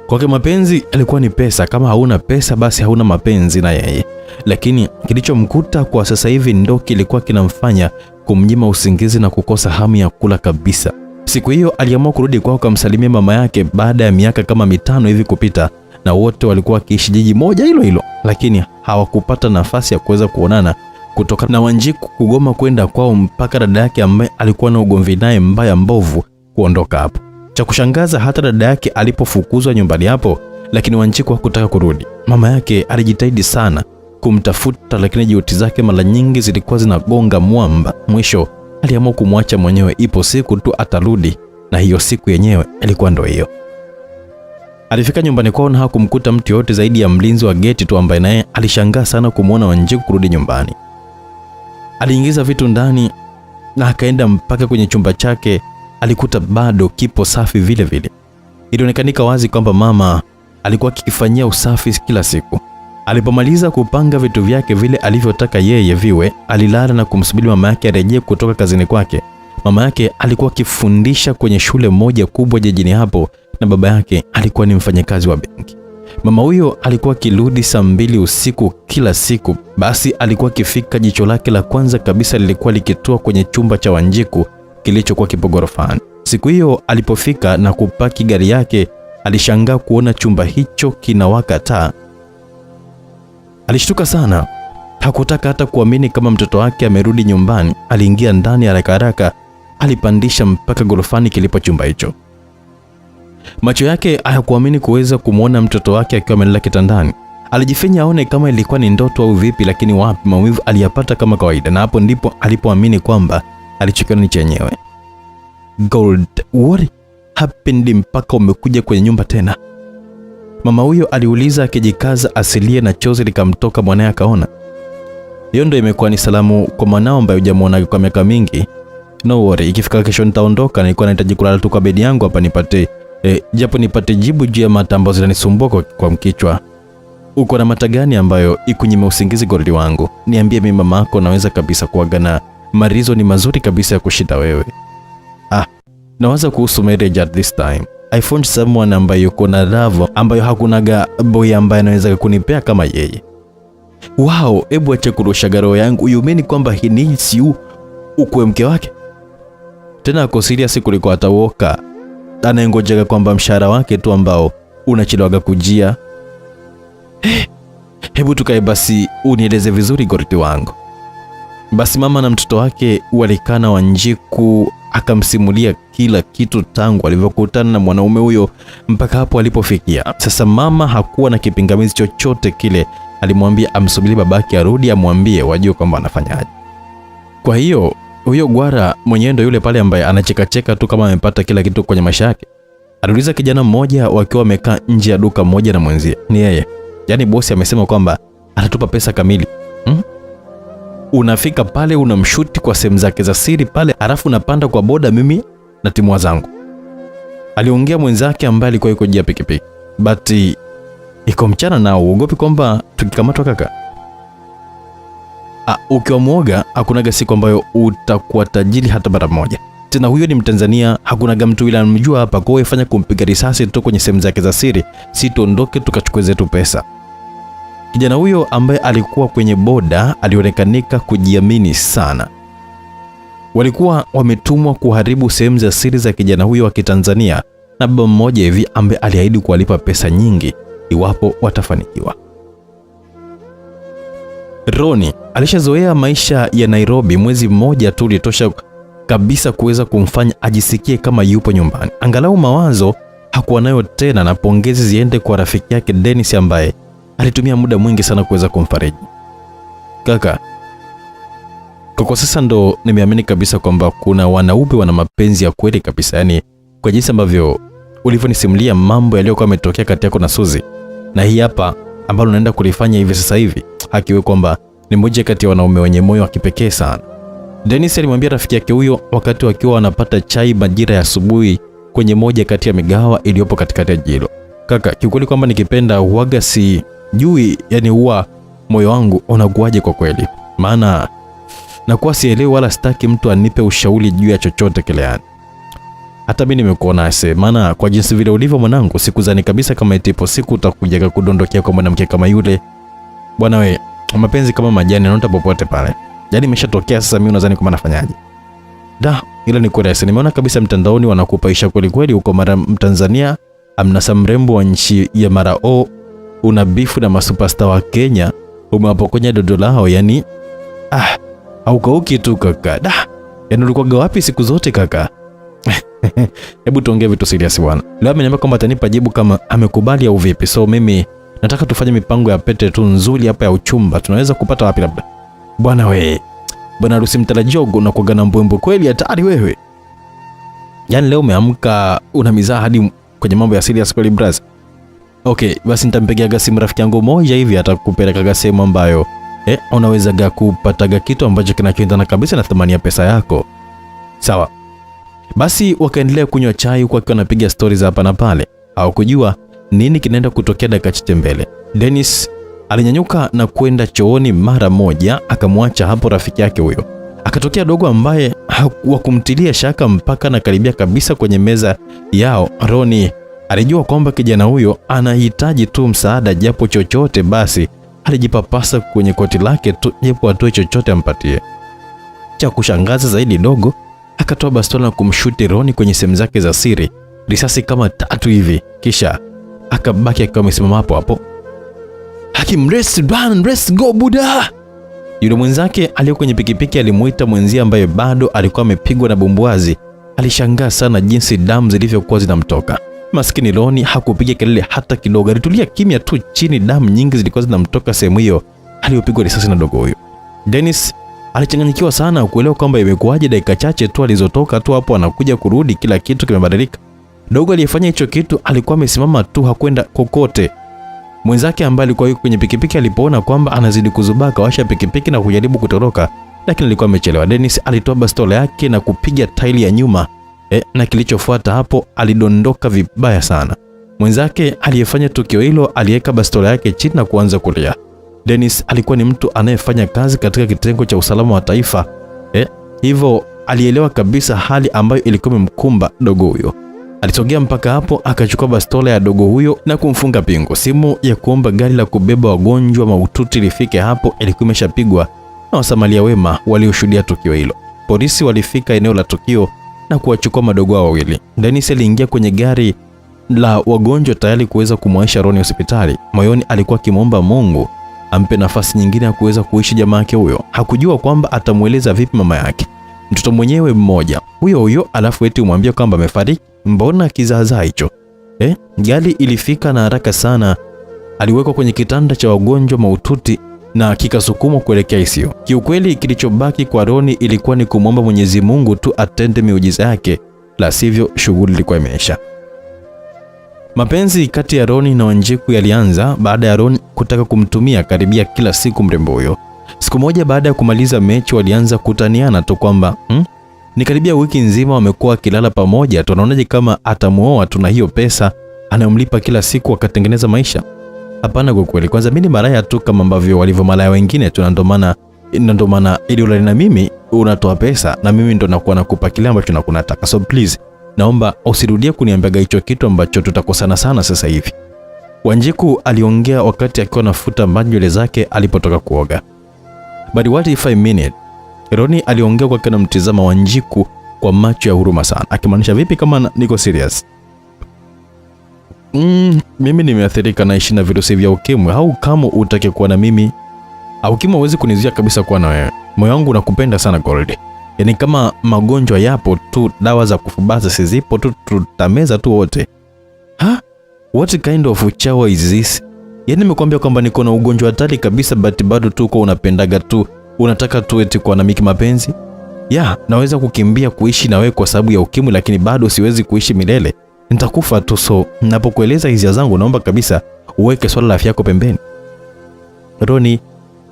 Kwake mapenzi alikuwa ni pesa, kama hauna pesa basi hauna mapenzi na yeye. Lakini kilichomkuta kwa sasa hivi ndo kilikuwa kinamfanya kumnyima usingizi na kukosa hamu ya kula kabisa. Siku hiyo aliamua kurudi kwao kumsalimia mama yake baada ya miaka kama 5 hivi kupita, na wote walikuwa wakiishi jiji moja hilo hilo, lakini hawakupata nafasi ya kuweza kuonana kutokana na Wanjiku kugoma kwenda kwao mpaka dada yake ambaye alikuwa na ugomvi naye mbaya mbovu kuondoka hapo. Cha kushangaza, hata dada yake alipofukuzwa nyumbani hapo, lakini Wanjiku hakutaka kurudi. Mama yake alijitahidi sana kumtafuta, lakini juhudi zake mara nyingi zilikuwa zinagonga mwamba. Mwisho aliamua kumwacha mwenyewe, ipo siku tu atarudi, na hiyo siku yenyewe ilikuwa ndio hiyo. Alifika nyumbani kwao na hakumkuta mtu yote zaidi ya mlinzi wa geti tu ambaye naye alishangaa sana kumuona Wanjiku kurudi nyumbani. Aliingiza vitu ndani na akaenda mpaka kwenye chumba chake, alikuta bado kipo safi vile vile. Ilionekanika wazi kwamba mama alikuwa akifanyia usafi kila siku. Alipomaliza kupanga vitu vyake vile alivyotaka yeye viwe, alilala na kumsubiri mama yake arejee kutoka kazini kwake. Mama yake alikuwa akifundisha kwenye shule moja kubwa jijini hapo, na baba yake alikuwa ni mfanyakazi wa benki. Mama huyo alikuwa akirudi saa 2 usiku kila siku. Basi alikuwa akifika, jicho lake la kwanza kabisa lilikuwa likitua kwenye chumba cha Wanjiku kilichokuwa kipo ghorofani. Siku hiyo alipofika na kupaki gari yake, alishangaa kuona chumba hicho kinawaka taa. Alishtuka sana, hakutaka hata kuamini kama mtoto wake amerudi nyumbani. Aliingia ndani haraka haraka, alipandisha mpaka ghorofani kilipo chumba hicho. Macho yake hayakuamini kuweza kumuona mtoto wake akiwa amelala kitandani. Alijifanya aone kama ilikuwa ni ndoto au vipi, lakini wapi, maumivu aliyapata kama kawaida, na hapo ndipo alipoamini kwamba alichokiona ni chenyewe. Gold, what happened mpaka umekuja kwenye nyumba tena? Mama huyo aliuliza akijikaza asilie, na chozi likamtoka mwanae akaona. Hiyo ndio imekuwa ni salamu kwa mwanao ambaye hujamuona kwa miaka mingi. No worry, ikifika kesho nitaondoka, nilikuwa nahitaji kulala tu kwa bedi yangu hapa nipate japo nipate jibu juu ya mata ambazo zinanisumbua kwa mkichwa. Uko na mata gani ambayo ikunyime usingizi Gold wangu? Niambie mimi mama yako, naweza kabisa kuaga na marizo ni mazuri kabisa ya kushinda wewe. Nawaza kuhusu marriage at this time. I found someone ambaye yuko na love ambayo hakunaga boy ambaye anaweza kunipea kama yeye. Wow, hebu acha kurusha garo yangu. You mean kwamba he needs you ukwe mke wake? Tena ako serious kuliko atawoka. Anaengojeka kwamba mshahara wake tu ambao unachelewaga kujia. Hebu tukae basi unieleze vizuri Gold wangu. Basi mama na mtoto wake walikana Wanjiku akamsimulia kila kitu tangu alivyokutana na mwanaume huyo mpaka hapo alipofikia. Sasa mama hakuwa na kipingamizi chochote kile. Alimwambia amsubiri babake arudi amwambie wajue kwamba anafanyaje. Kwa hiyo huyo gwara mwenyewe ndio yule pale ambaye anacheka tu kama amepata kila kitu kwenye maisha yake. Aliuliza kijana mmoja wakiwa wamekaa nje ya duka moja na mwenzie. Ni yeye. Yaani bosi amesema kwamba atatupa pesa kamili. Unafika pale unamshuti kwa sehemu zake za siri pale, alafu unapanda kwa boda mimi na timu zangu. Aliongea mwenzake ambaye alikuwa yuko jia pikipiki. But iko mchana na uogopi kwamba tukikamatwa kaka? Ukiwa muoga hakunaga siku ambayo utakuwa tajiri hata mara moja. Tena huyo ni Mtanzania, hakunaga mtu ila anamjua hapa, kwa hiyo fanya kumpiga risasi tu kwenye sehemu zake za siri, si tuondoke tukachukue zetu pesa. Kijana huyo ambaye alikuwa kwenye boda alionekanika kujiamini sana. Walikuwa wametumwa kuharibu sehemu za siri za kijana huyo wa Kitanzania na baba mmoja hivi ambaye aliahidi kuwalipa pesa nyingi iwapo watafanikiwa. Roni alishazoea maisha ya Nairobi. Mwezi mmoja tu ulitosha kabisa kuweza kumfanya ajisikie kama yupo nyumbani. Angalau mawazo hakuwa nayo tena, na pongezi ziende kwa rafiki yake Dennis ambaye alitumia muda mwingi sana kuweza kumfariji. Kaka, kwa sasa ndo nimeamini kabisa kwamba kuna wanaume wana mapenzi ya kweli kabisa. Yani kwa jinsi ambavyo ulivyonisimulia mambo yaliyokuwa yametokea kati yako na Suzi, na hii hapa ambalo unaenda kulifanya hivi sasa hivi, hakiwe kwamba ni mmoja kati ya wanaume wenye moyo wa kipekee sana. Dennis alimwambia rafiki yake huyo wakati wakiwa wanapata chai majira ya asubuhi kwenye moja kati ya migahawa iliyopo katikati ya jilo. Kaka, kiukweli kwamba nikipenda huaga si jui, yani huwa moyo wangu unaguaje kwa kweli. Maana nakuwa sielewi wala sitaki mtu anipe ushauri juu ya chochote kile yani. Hata mimi nimekuona ase, maana kwa jinsi vile ulivyo mwanangu, sikuzani kabisa kama etipo siku utakuja kudondokea kwa mwanamke kama yule. Bwana we, mapenzi kama majani yanota popote pale. Yaani imeshatokea sasa, mimi unadhani kama nafanyaje? Ila ni kweli ase, nimeona kabisa mtandaoni wanakupaisha kweli kweli huko mara Mtanzania amnasa mrembo wa nchi ya Marao una bifu na masuperstar wa Kenya, umewapokonya dodo lao. Yani haukauki tu kaka. Yaani ulikuwa wapi siku zote kaka? Hebu tuongee vitu serious bwana. Leo ameniambia kwamba atanipa jibu kama amekubali au vipi. So mimi nataka tufanye mipango ya pete tu nzuri hapa ya uchumba. Tunaweza kupata wapi labda? Bwana we. Bwana harusi mtarajiwa unakuwa na mbwembwe kweli hatari wewe. Yaani leo umeamka una mizaa hadi kwenye mambo ya serious kweli brother. Okay, basi nitampigia simu rafiki yangu moja hivi atakupeleka sehemu ambayo unaweza kupata kitu ambacho kinachoendana kabisa na thamani ya pesa yako. Sawa. Basi wakaendelea kunywa chai huku akiwa anapiga stories hapa na pale. Hawakujua nini kinaenda kutokea dakika chache mbele. Dennis alinyanyuka na kwenda chooni mara moja, akamwacha hapo rafiki yake huyo. Akatokea dogo ambaye hakumtilia shaka mpaka na karibia kabisa kwenye meza yao. Roni alijua kwamba kijana huyo anahitaji tu msaada japo chochote, basi alijipapasa kwenye koti lake tu japo atoe chochote ampatie. Cha kushangaza zaidi, dogo akatoa bastola na kumshuti Roni kwenye sehemu zake za siri, risasi kama 3 hivi, kisha akabaki akiwa amesimama hapo hapo. Hakim, let's go buda. Yule mwenzake aliye kwenye pikipiki alimuita mwenzie ambaye bado alikuwa amepigwa na bumbuazi. Alishangaa sana jinsi damu zilivyokuwa zinamtoka. Maskini Roni hakupiga kelele hata kidogo, alitulia kimya tu chini. Damu nyingi zilikuwa zinamtoka sehemu hiyo aliyopigwa risasi na dogo huyo. Dennis alichanganyikiwa sana kuelewa kwamba imekuwaje dakika chache tu alizotoka tu hapo anakuja kurudi kila kitu kimebadilika. Dogo aliyefanya hicho kitu alikuwa amesimama tu, hakwenda kokote. Mwenzake ambaye alikuwa yuko kwenye pikipiki alipoona kwamba anazidi kuzubaa, kawasha pikipiki na kujaribu kutoroka, lakini alikuwa amechelewa. Dennis alitoa bastola yake na kupiga tairi ya nyuma. Na kilichofuata hapo alidondoka vibaya sana. Mwenzake aliyefanya tukio hilo aliweka bastola yake chini na kuanza kulia. Dennis alikuwa ni mtu anayefanya kazi katika kitengo cha usalama wa taifa. Hivyo alielewa kabisa hali ambayo ilikuwa imemkumba dogo huyo. Alisogea mpaka hapo, akachukua bastola ya dogo huyo na kumfunga pingu. Simu ya kuomba gari la kubeba wagonjwa mahututi lifike hapo ilikuwa imeshapigwa na wasamaria wema walioshuhudia tukio hilo. Polisi walifika eneo la tukio na kuwachukua madogo hao wawili. Dennis aliingia kwenye gari la wagonjwa tayari kuweza kumwaisha Roni hospitali. Moyoni alikuwa akimwomba Mungu ampe nafasi nyingine ya kuweza kuishi jamaa yake huyo. Hakujua kwamba atamueleza vipi mama yake, mtoto mwenyewe mmoja huyo, alafu eti umwambie kwamba amefariki. Mbona kizaazaa hicho? Gari ilifika na haraka sana. Aliwekwa kwenye kitanda cha wagonjwa mahututi na kikasukumwa kuelekea ICU. Kiukweli kilichobaki kwa Roni ilikuwa ni kumwomba Mwenyezi Mungu tu atende miujiza yake, la sivyo shughuli ilikuwa imeisha. Mapenzi kati ya Roni na Wanjiku yalianza baada ya Roni kutaka kumtumia karibia kila siku mrembo huyo. Siku moja baada ya kumaliza mechi walianza kutaniana tu kwamba ni karibia wiki nzima wamekuwa kilala pamoja, tunaonaje kama atamuoa, tuna hiyo pesa anayomlipa kila siku akatengeneza maisha. Hapana, kwa kweli kwanza mimi ni maraya tu kama ambavyo walivyo malaya wengine tu, ndio maana ili ulale na mimi unatoa pesa na mimi ndo nakuwa nakupa kile ambacho nakunataka. So please naomba usirudie kuniambiaga hicho kitu ambacho tutakosana sana sasa hivi. Wanjiku aliongea wakati akiwa anafuta maji nywele zake alipotoka kuoga. But what if I mean it? Roni aliongea kwa kana mtizama Wanjiku kwa macho ya huruma sana, akimaanisha vipi kama niko serious? Mimi nimeathirika na ishi na virusi vya ukimwi, au kama utake kuwa na mimi au ukimwi huwezi kunizuia kabisa kuwa na wewe. Moyo wangu unakupenda sana Gold. Yaani kama magonjwa yapo tu, dawa za kufubaza sizipo tu, tutameza tu wote. What kind of uchawa is this? Yaani nimekuambia kwamba niko na ugonjwa hatari kabisa, but bado tu uko unapendaga tu, unataka tu eti kwa na mimi mapenzi? Naweza kukimbia kuishi na wewe kwa sababu ya ukimwi, lakini bado siwezi kuishi milele. Nitakufa tu. So ninapokueleza hisia zangu, naomba kabisa uweke swala la afya yako pembeni. Roni,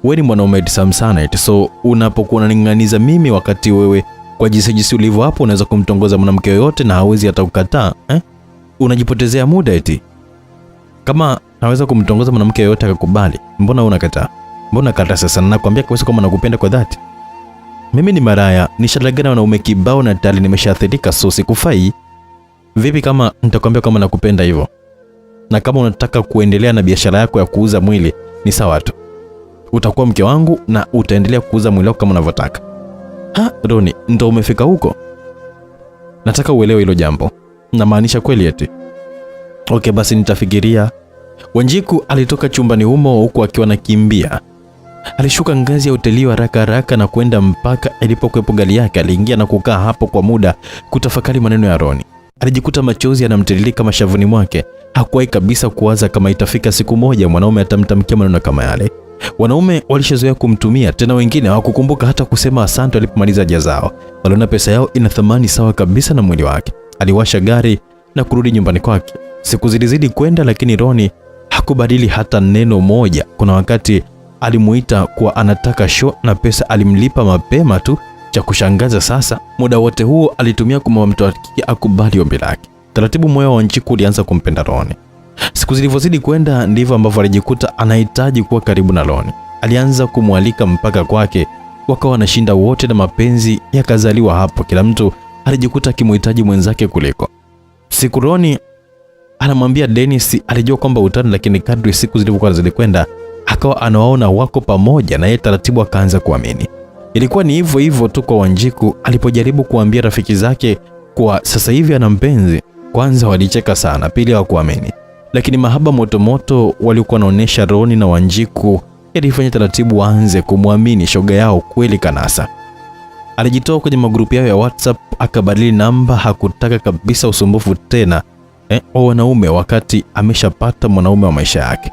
wewe ni mwanaume sana eti, so unapokuwa unaning'aniza mimi wakati wewe kwa jinsi ulivyo hapo unaweza kumtongoza mwanamke yoyote na hawezi hata kukataa, unajipotezea muda eti. Kama naweza kumtongoza mwanamke yoyote akakubali, mbona unakataa? Mbona kata sasa? Nakwambia kabisa kama nakupenda kwa dhati. Mimi ni maraya, nishalagana na wanaume kibao na tayari nimeshaathirika, so sikufai. Vipi kama nitakwambia kama nakupenda hivyo? Na kama unataka kuendelea na biashara yako ya kuuza mwili ni sawa tu. Utakuwa mke wangu na utaendelea kuuza mwili wako kama unavyotaka. Roni, ndo umefika huko? Nataka uelewe hilo jambo. Namaanisha kweli eti. Okay, basi nitafikiria. Wanjiku alitoka chumbani humo huku akiwa anakimbia. Alishuka ngazi ya hoteli haraka haraka na kwenda mpaka ilipokuwepo gari yake. Aliingia na kukaa hapo kwa muda kutafakari maneno ya Roni. Alijikuta machozi yanamtiririka mashavuni mwake. Hakuwahi kabisa kuwaza kama itafika siku moja mwanaume atamtamkia maneno kama yale. Wanaume walishazoea kumtumia, tena wengine hawakukumbuka hata kusema asante walipomaliza haja zao. Waliona pesa yao ina thamani sawa kabisa na mwili wake. Aliwasha gari na kurudi nyumbani kwake. Siku zilizidi kwenda, lakini Roni hakubadili hata neno moja. Kuna wakati alimuita kwa anataka show na pesa alimlipa mapema tu. Cha kushangaza sasa, muda wote huo alitumia kumwomba mtu wake akubali ombi lake. Taratibu moyo wa Wanjiku ulianza kumpenda Roni. Siku zilivyozidi kwenda ndivyo ambavyo alijikuta anahitaji kuwa karibu na Roni. Alianza kumwalika mpaka kwake, wakawa wanashinda wote na mapenzi yakazaliwa hapo. Kila mtu alijikuta akimhitaji mwenzake kuliko. Siku Roni anamwambia Dennis alijua kwamba utani, lakini kadri siku zilivyokuwa zilikwenda akawa anawaona wako pamoja na yeye taratibu akaanza kuamini. Ilikuwa ni hivyo hivyo tu kwa Wanjiku. Alipojaribu kuambia rafiki zake kwa sasa hivi ana mpenzi, kwanza walicheka sana, pili hawakuamini. Lakini mahaba motomoto walikuwa wanaonesha Roni na Wanjiku yalifanya taratibu waanze kumwamini shoga yao kweli kanasa. Alijitoa kwenye magrupu yao ya WhatsApp, akabadili namba. Hakutaka kabisa usumbufu tena wa wanaume wakati ameshapata mwanaume wa maisha yake.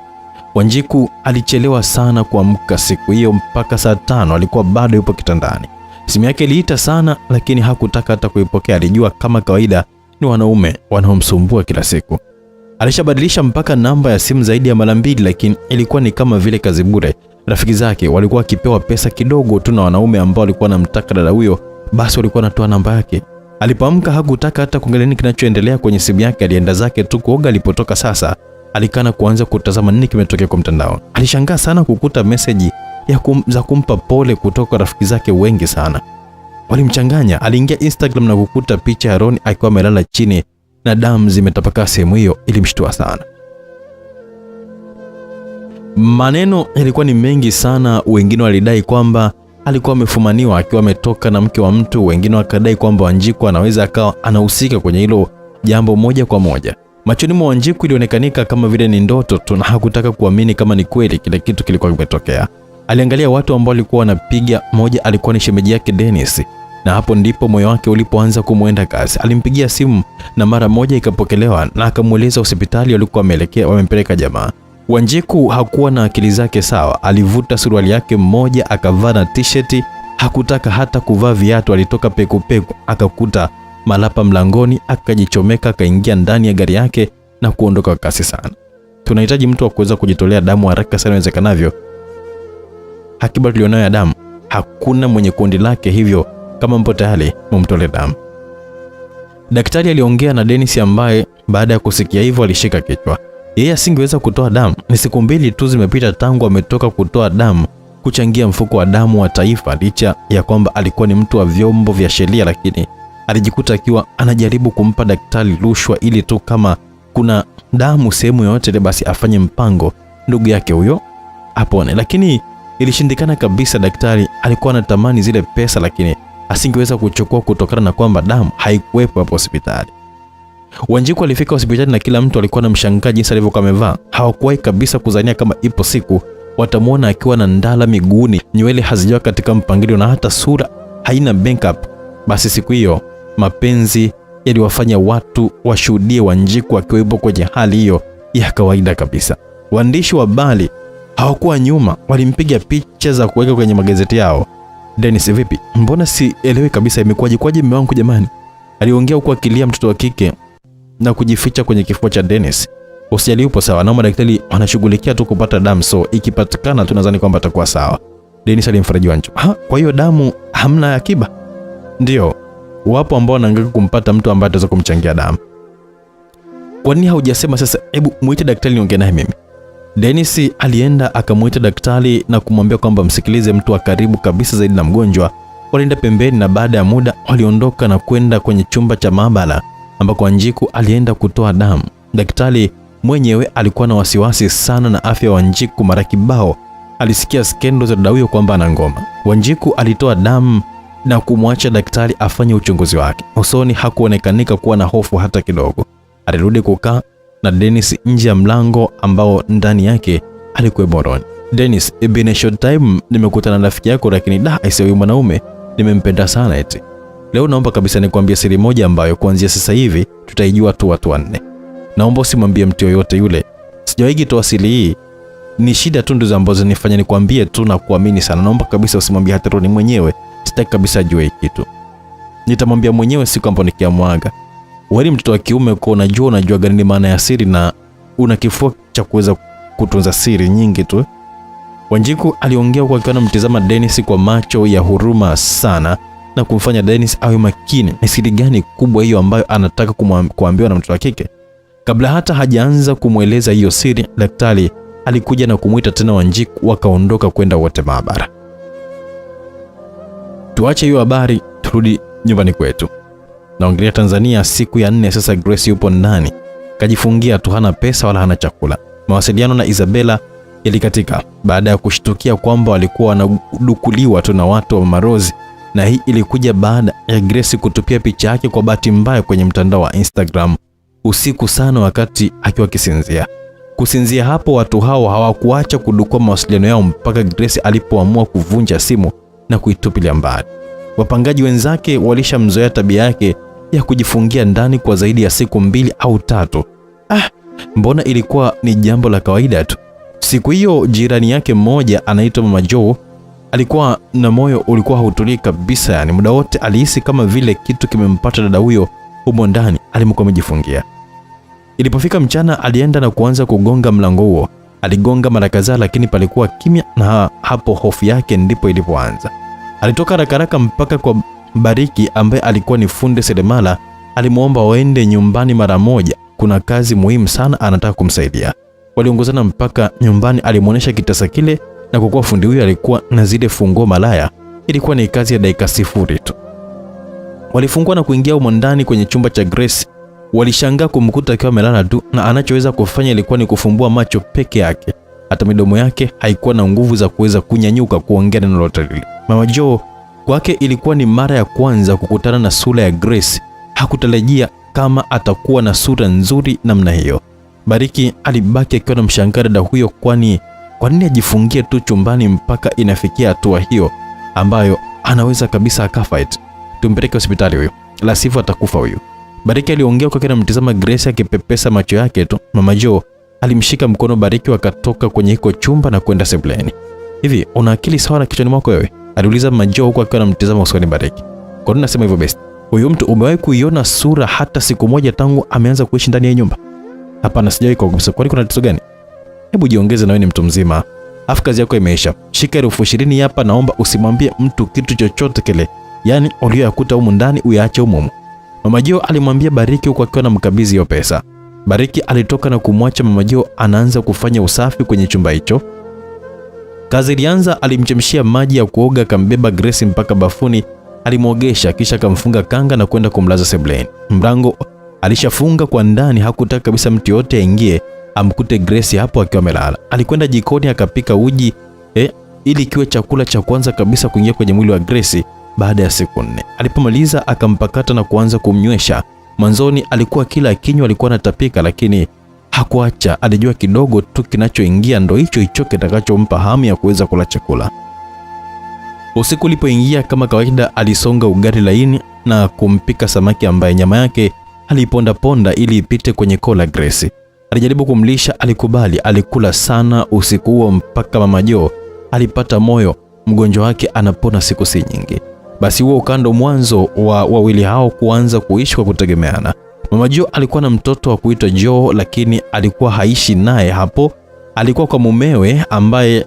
Wanjiku alichelewa sana kuamka siku hiyo, mpaka saa 5 alikuwa bado yupo kitandani. Simu yake iliita sana, lakini hakutaka hata kuipokea. Alijua kama kawaida ni wanaume wanaomsumbua kila siku. Alishabadilisha mpaka namba ya simu zaidi ya mara 2, lakini ilikuwa ni kama vile kazi bure. Rafiki zake walikuwa wakipewa pesa kidogo tu na wanaume ambao walikuwa wanamtaka dada huyo, basi walikuwa wanatoa namba yake. Alipoamka hakutaka hata kuangalia nini kinachoendelea kwenye simu yake. Alienda zake tu kuoga. Alipotoka sasa alikana kuanza kutazama nini kimetokea kwa mtandao. Alishangaa sana kukuta message za kumpa pole kutoka kwa rafiki zake wengi sana. Walimchanganya. Aliingia Instagram na kukuta picha ya Roni akiwa amelala chini na damu zimetapakaa sehemu hiyo. Ilimshtua sana. Maneno yalikuwa ni mengi sana. Wengine walidai kwamba alikuwa amefumaniwa akiwa ametoka na mke wa mtu. Wengine wakadai kwamba Wanjiku anaweza akawa anahusika kwenye hilo jambo moja kwa moja. Machoni mwa Wanjiku ilionekanika kama vile ni ndoto tu na hakutaka kuamini kama ni kweli kile kitu kilikuwa kimetokea. Aliangalia watu ambao walikuwa wanapiga. Moja alikuwa ni shemeji yake Dennis, na hapo ndipo moyo wake ulipoanza kumwenda kasi. Alimpigia simu na mara moja ikapokelewa na akamueleza hospitali walikuwa wamempeleka jamaa. Wanjiku hakuwa na akili zake sawa. Alivuta suruali yake mmoja akavaa na t-shirt. Hakutaka hata kuvaa viatu. Alitoka pekupeku akakuta malapa mlangoni, akajichomeka, akaingia ndani ya gari yake na kuondoka kwa kasi sana. Tunahitaji mtu wa kuweza kujitolea damu haraka sana iwezekanavyo. Akiba tulionayo ya damu hakuna mwenye kundi lake, hivyo kama mpo tayari mumtolee damu. Daktari aliongea na Dennis ambaye baada ya kusikia hivyo alishika kichwa. Yeye asingeweza kutoa damu. Ni siku 2 tu zimepita tangu ametoka kutoa damu kuchangia mfuko wa damu wa taifa. Licha ya kwamba alikuwa ni mtu wa vyombo vya sheria, lakini alijikuta akiwa anajaribu kumpa daktari rushwa ili tu kama kuna damu sehemu yoyote ile basi afanye mpango ndugu yake huyo apone. Lakini ilishindikana kabisa. Daktari alikuwa anatamani zile pesa, lakini asingeweza kuchukua kutokana na kwamba damu haikuwepo hapo hospitali. Wanjiku alifika hospitali na kila mtu alikuwa anamshangaa jinsi alivyokuwa amevaa. Hawakuwahi kabisa kuzania kama ipo siku watamuona akiwa na ndala miguuni, nywele hazijawa katika mpangilio na hata sura haina makeup. Basi siku hiyo mapenzi yaliwafanya watu washuhudie Wanjiku akiwepo kwenye hali hiyo ya kawaida kabisa. Waandishi wa habari hawakuwa nyuma, walimpiga picha za kuweka kwenye magazeti yao. Dennis, vipi? Mbona sielewi kabisa, imekuwaje mume wangu jamani? Aliongea huku akilia mtoto wa kike na kujificha kwenye kifua cha Dennis. Usijali, upo sawa, na madaktari wanashughulikia tu kupata damu, so ikipatikana tunadhani kwamba atakuwa sawa. Dennis alimfariji Wanjiku. Kwa hiyo damu hamna akiba? Ndio, wapo ambao wanaangaika kumpata mtu ambaye ataweza kumchangia damu. Kwa nini haujasema sasa? Hebu muite daktari niongee naye mimi. Dennis alienda akamuita daktari na kumwambia kwamba msikilize mtu wa karibu kabisa zaidi na mgonjwa. Walienda pembeni na baada ya muda waliondoka na kwenda kwenye chumba cha maabara ambako Wanjiku alienda kutoa damu. Daktari mwenyewe alikuwa na wasiwasi sana na afya ya Wanjiku. Mara kibao alisikia skendo za dada huyo kwamba ana ngoma. Wanjiku alitoa damu na kumwacha daktari afanye uchunguzi wake. Usoni hakuonekanika kuwa na hofu hata kidogo. Alirudi kukaa na Dennis nje ya mlango ambao ndani yake alikuwa Roni. Dennis, been a short time nimekutana na rafiki yako, lakini huyu mwanaume nimempenda sana eti. Leo naomba kabisa nikwambie siri moja ambayo kuanzia sasa hivi tutaijua tu watu wanne. Naomba usimwambie mtu yoyote yule. Sijawahi toa siri hii. Ni shida tu ndizo ambazo nifanya nikwambie tu na kuamini sana. Naomba kabisa usimwambie hata Roni mwenyewe. Sitaki kabisa ajue kitu. Nitamwambia mwenyewe siku ambapo nikiamwaga. Wewe mtoto wa kiume kwa unajua gani maana ya siri na una kifua cha kuweza kutunza siri nyingi tu. Wanjiku aliongea kwa akiwa anamtazama Dennis kwa macho ya huruma sana na kumfanya Dennis awe makini. Ni siri gani kubwa hiyo ambayo anataka kuambiwa na mtoto wa kike? Kabla hata hajaanza kumweleza hiyo siri, daktari alikuja na kumuita tena Wanjiku, wakaondoka kwenda wote maabara. Tuache hiyo habari, turudi nyumbani kwetu. Naongelea Tanzania, siku ya 4 sasa. Grace yupo ndani, kajifungia tu, hana pesa wala hana chakula. Mawasiliano na Isabella ilikatika baada ya kushtukia kwamba walikuwa wanadukuliwa tu na watu wa Marozi, na hii ilikuja baada ya Grace kutupia picha yake kwa bahati mbaya kwenye mtandao wa Instagram usiku sana wakati akiwa kisinzia. Kusinzia hapo, watu hao hawakuacha kudukua mawasiliano yao mpaka Grace alipoamua kuvunja simu na kuitupilia mbali. Wapangaji wenzake walishamzoea tabia yake ya kujifungia ndani kwa zaidi ya siku 2 au 3. Mbona ilikuwa ni jambo la kawaida tu. Siku hiyo jirani yake mmoja anaitwa Mama Joe alikuwa na moyo ulikuwa hautulii kabisa, yani muda wote alihisi kama vile kitu kimempata dada huyo humo ndani alimkuwa amejifungia. Ilipofika mchana, alienda na kuanza kugonga mlango huo. Aligonga mara kadhaa lakini palikuwa kimya, na hapo hofu yake ndipo ilipoanza. Alitoka haraka mpaka kwa Bariki ambaye alikuwa ni fundi seremala. Alimuomba waende nyumbani mara moja, kuna kazi muhimu sana anataka kumsaidia. Waliongozana mpaka nyumbani, alimuonesha kitasa kile, na kwa kuwa fundi huyo alikuwa na zile funguo malaya, ilikuwa ni kazi ya dakika 0 tu. Walifungua na kuingia humo ndani kwenye chumba cha Grace. Walishangaa kumkuta akiwa amelala tu, na anachoweza kufanya ilikuwa ni kufumbua macho peke yake. Hata midomo yake haikuwa na nguvu za kuweza kunyanyuka kuongea neno lolote lile. Mama Joe kwake ilikuwa ni mara ya kwanza kukutana na sura ya Grace. Hakutarajia kama atakuwa na sura nzuri namna hiyo. Bariki alibaki akiwa na mshangaa dada huyo, kwa nini ajifungie tu chumbani mpaka inafikia hatua hiyo ambayo anaweza kabisa akafa eti. Tumpeleke hospitali huyo, la sivyo atakufa huyo. Bariki aliongea kwa kile mtazama Grace akipepesa macho yake tu. Mama Joe alimshika mkono Bariki, wakatoka kwenye hiko chumba na kwenda sebuleni. Hivi una akili sawa na kichwani mwako wewe? Aliuliza Mama Joe huko akiwa anamtazama usoni Bariki. Kwa nini nasema hivyo best? Huyo mtu umewahi kuiona sura hata siku moja tangu ameanza kuishi ndani ya nyumba? Hapana, sijawahi kabisa. Kwani kuna tatizo gani? Hebu jiongeze na wewe ni mtu mzima. Afu kazi yako imeisha. Shika 20,000 hapa, naomba usimwambie mtu kitu chochote kile. Yaani uliyoyakuta humu ndani uyaache humu. Mama Joe alimwambia Bariki huko akiwa anamkabidhi hiyo pesa. Bariki alitoka na kumwacha Mama Joe anaanza kufanya usafi kwenye chumba hicho. Kazi ilianza, alimchemshia maji ya kuoga, akambeba Grace mpaka bafuni, alimwogesha kisha akamfunga kanga na kwenda kumlaza sebuleni. Mlango alishafunga kwa ndani, hakutaka kabisa mtu yote aingie amkute Grace hapo akiwa amelala. Alikwenda jikoni akapika uji ili kiwe chakula cha kwanza kabisa kuingia kwenye mwili wa Grace baada ya siku 4. Alipomaliza akampakata na kuanza kumnywesha. Mwanzoni alikuwa kila kinywa alikuwa anatapika, lakini hakuacha. Alijua kidogo tu kinachoingia ndo hicho kitakachompa hamu ya kuweza kula chakula. Usiku ulipoingia, kama kawaida, alisonga ugali laini na kumpika samaki ambaye nyama yake aliponda ili ipite kwenye koo la Grace. Alijaribu kumlisha, alikubali. Alikula sana usiku huo mpaka Mama Joe alipata moyo, mgonjwa wake anapona siku si nyingi. Basi huo ukando mwanzo wa wawili hao kuanza kuishi kwa kutegemeana. Mama Joe alikuwa na mtoto wa kuitwa Joe, lakini alikuwa haishi naye hapo, alikuwa kwa mumewe ambaye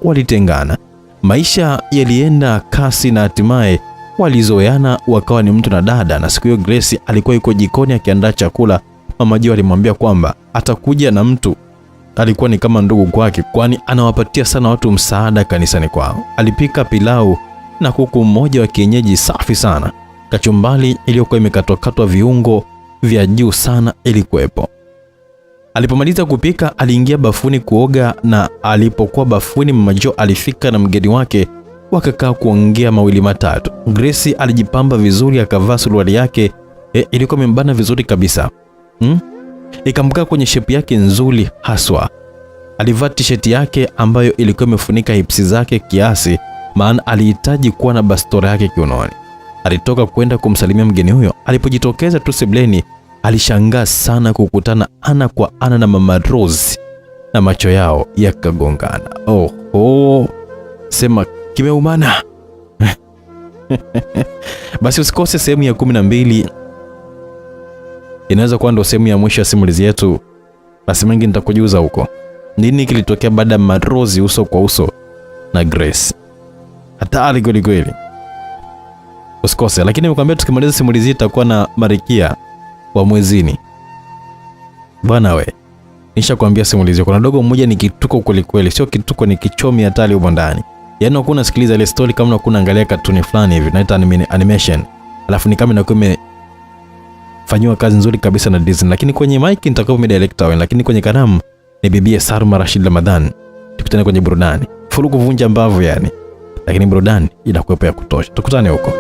walitengana. Maisha yalienda kasi na hatimaye walizoeana, wakawa ni mtu na dada. Na siku hiyo Grace alikuwa yuko jikoni akiandaa chakula. Mama Joe alimwambia kwamba atakuja na mtu alikuwa ni kama ndugu kwake, kwani anawapatia sana watu msaada kanisani kwao. Alipika pilau na kuku mmoja wa kienyeji safi sana. Kachumbali iliyokuwa imekatwa viungo vya juu sana ilikuwepo. Alipomaliza kupika, aliingia bafuni kuoga, na alipokuwa bafuni Mama Joe alifika na mgeni wake, wakakaa kuongea mawili matatu. Grace alijipamba vizuri, akavaa suruali yake ilikuwa imembana vizuri kabisa. Ikamkaa kwenye shepu yake nzuri haswa. Alivaa t-shirt yake ambayo ilikuwa imefunika hips zake kiasi, maana alihitaji kuwa na bastora yake kiunoni. Alitoka kwenda kumsalimia mgeni huyo. Alipojitokeza tu sebleni, alishangaa sana kukutana ana kwa ana na Mama Rose na macho yao yakagongana. Sema kimeumana. Basi usikose sehemu ya 12. Inaweza kuwa ndo sehemu ya mwisho ya simulizi yetu. Basi mengi nitakujuza huko. Nini kilitokea baada ya Mama Rose uso kwa uso na Grace. Hatari kweli kweli. Usikose, lakini nimekwambia tukimaliza simulizi itakuwa na Marikia wa Mwezini. Bwana we, nishakwambia simulizi kuna dogo mmoja ni kituko kweli kweli, sio kituko, ni kichomi hatari huko ndani. Yaani ukuna sikiliza ile story kama unakuna angalia cartoon fulani hivi, naita animation. Alafu ni kama inakuwa imefanywa kazi nzuri kabisa na Disney, lakini kwenye mic nitakuwa director, lakini kwenye kalamu ni Bibi Salma Rashid Ramadhan. Tukutane kwenye burudani. Fulu kuvunja mbavu yani. Lakini burudani inakuwepo ya kutosha. Tukutane huko.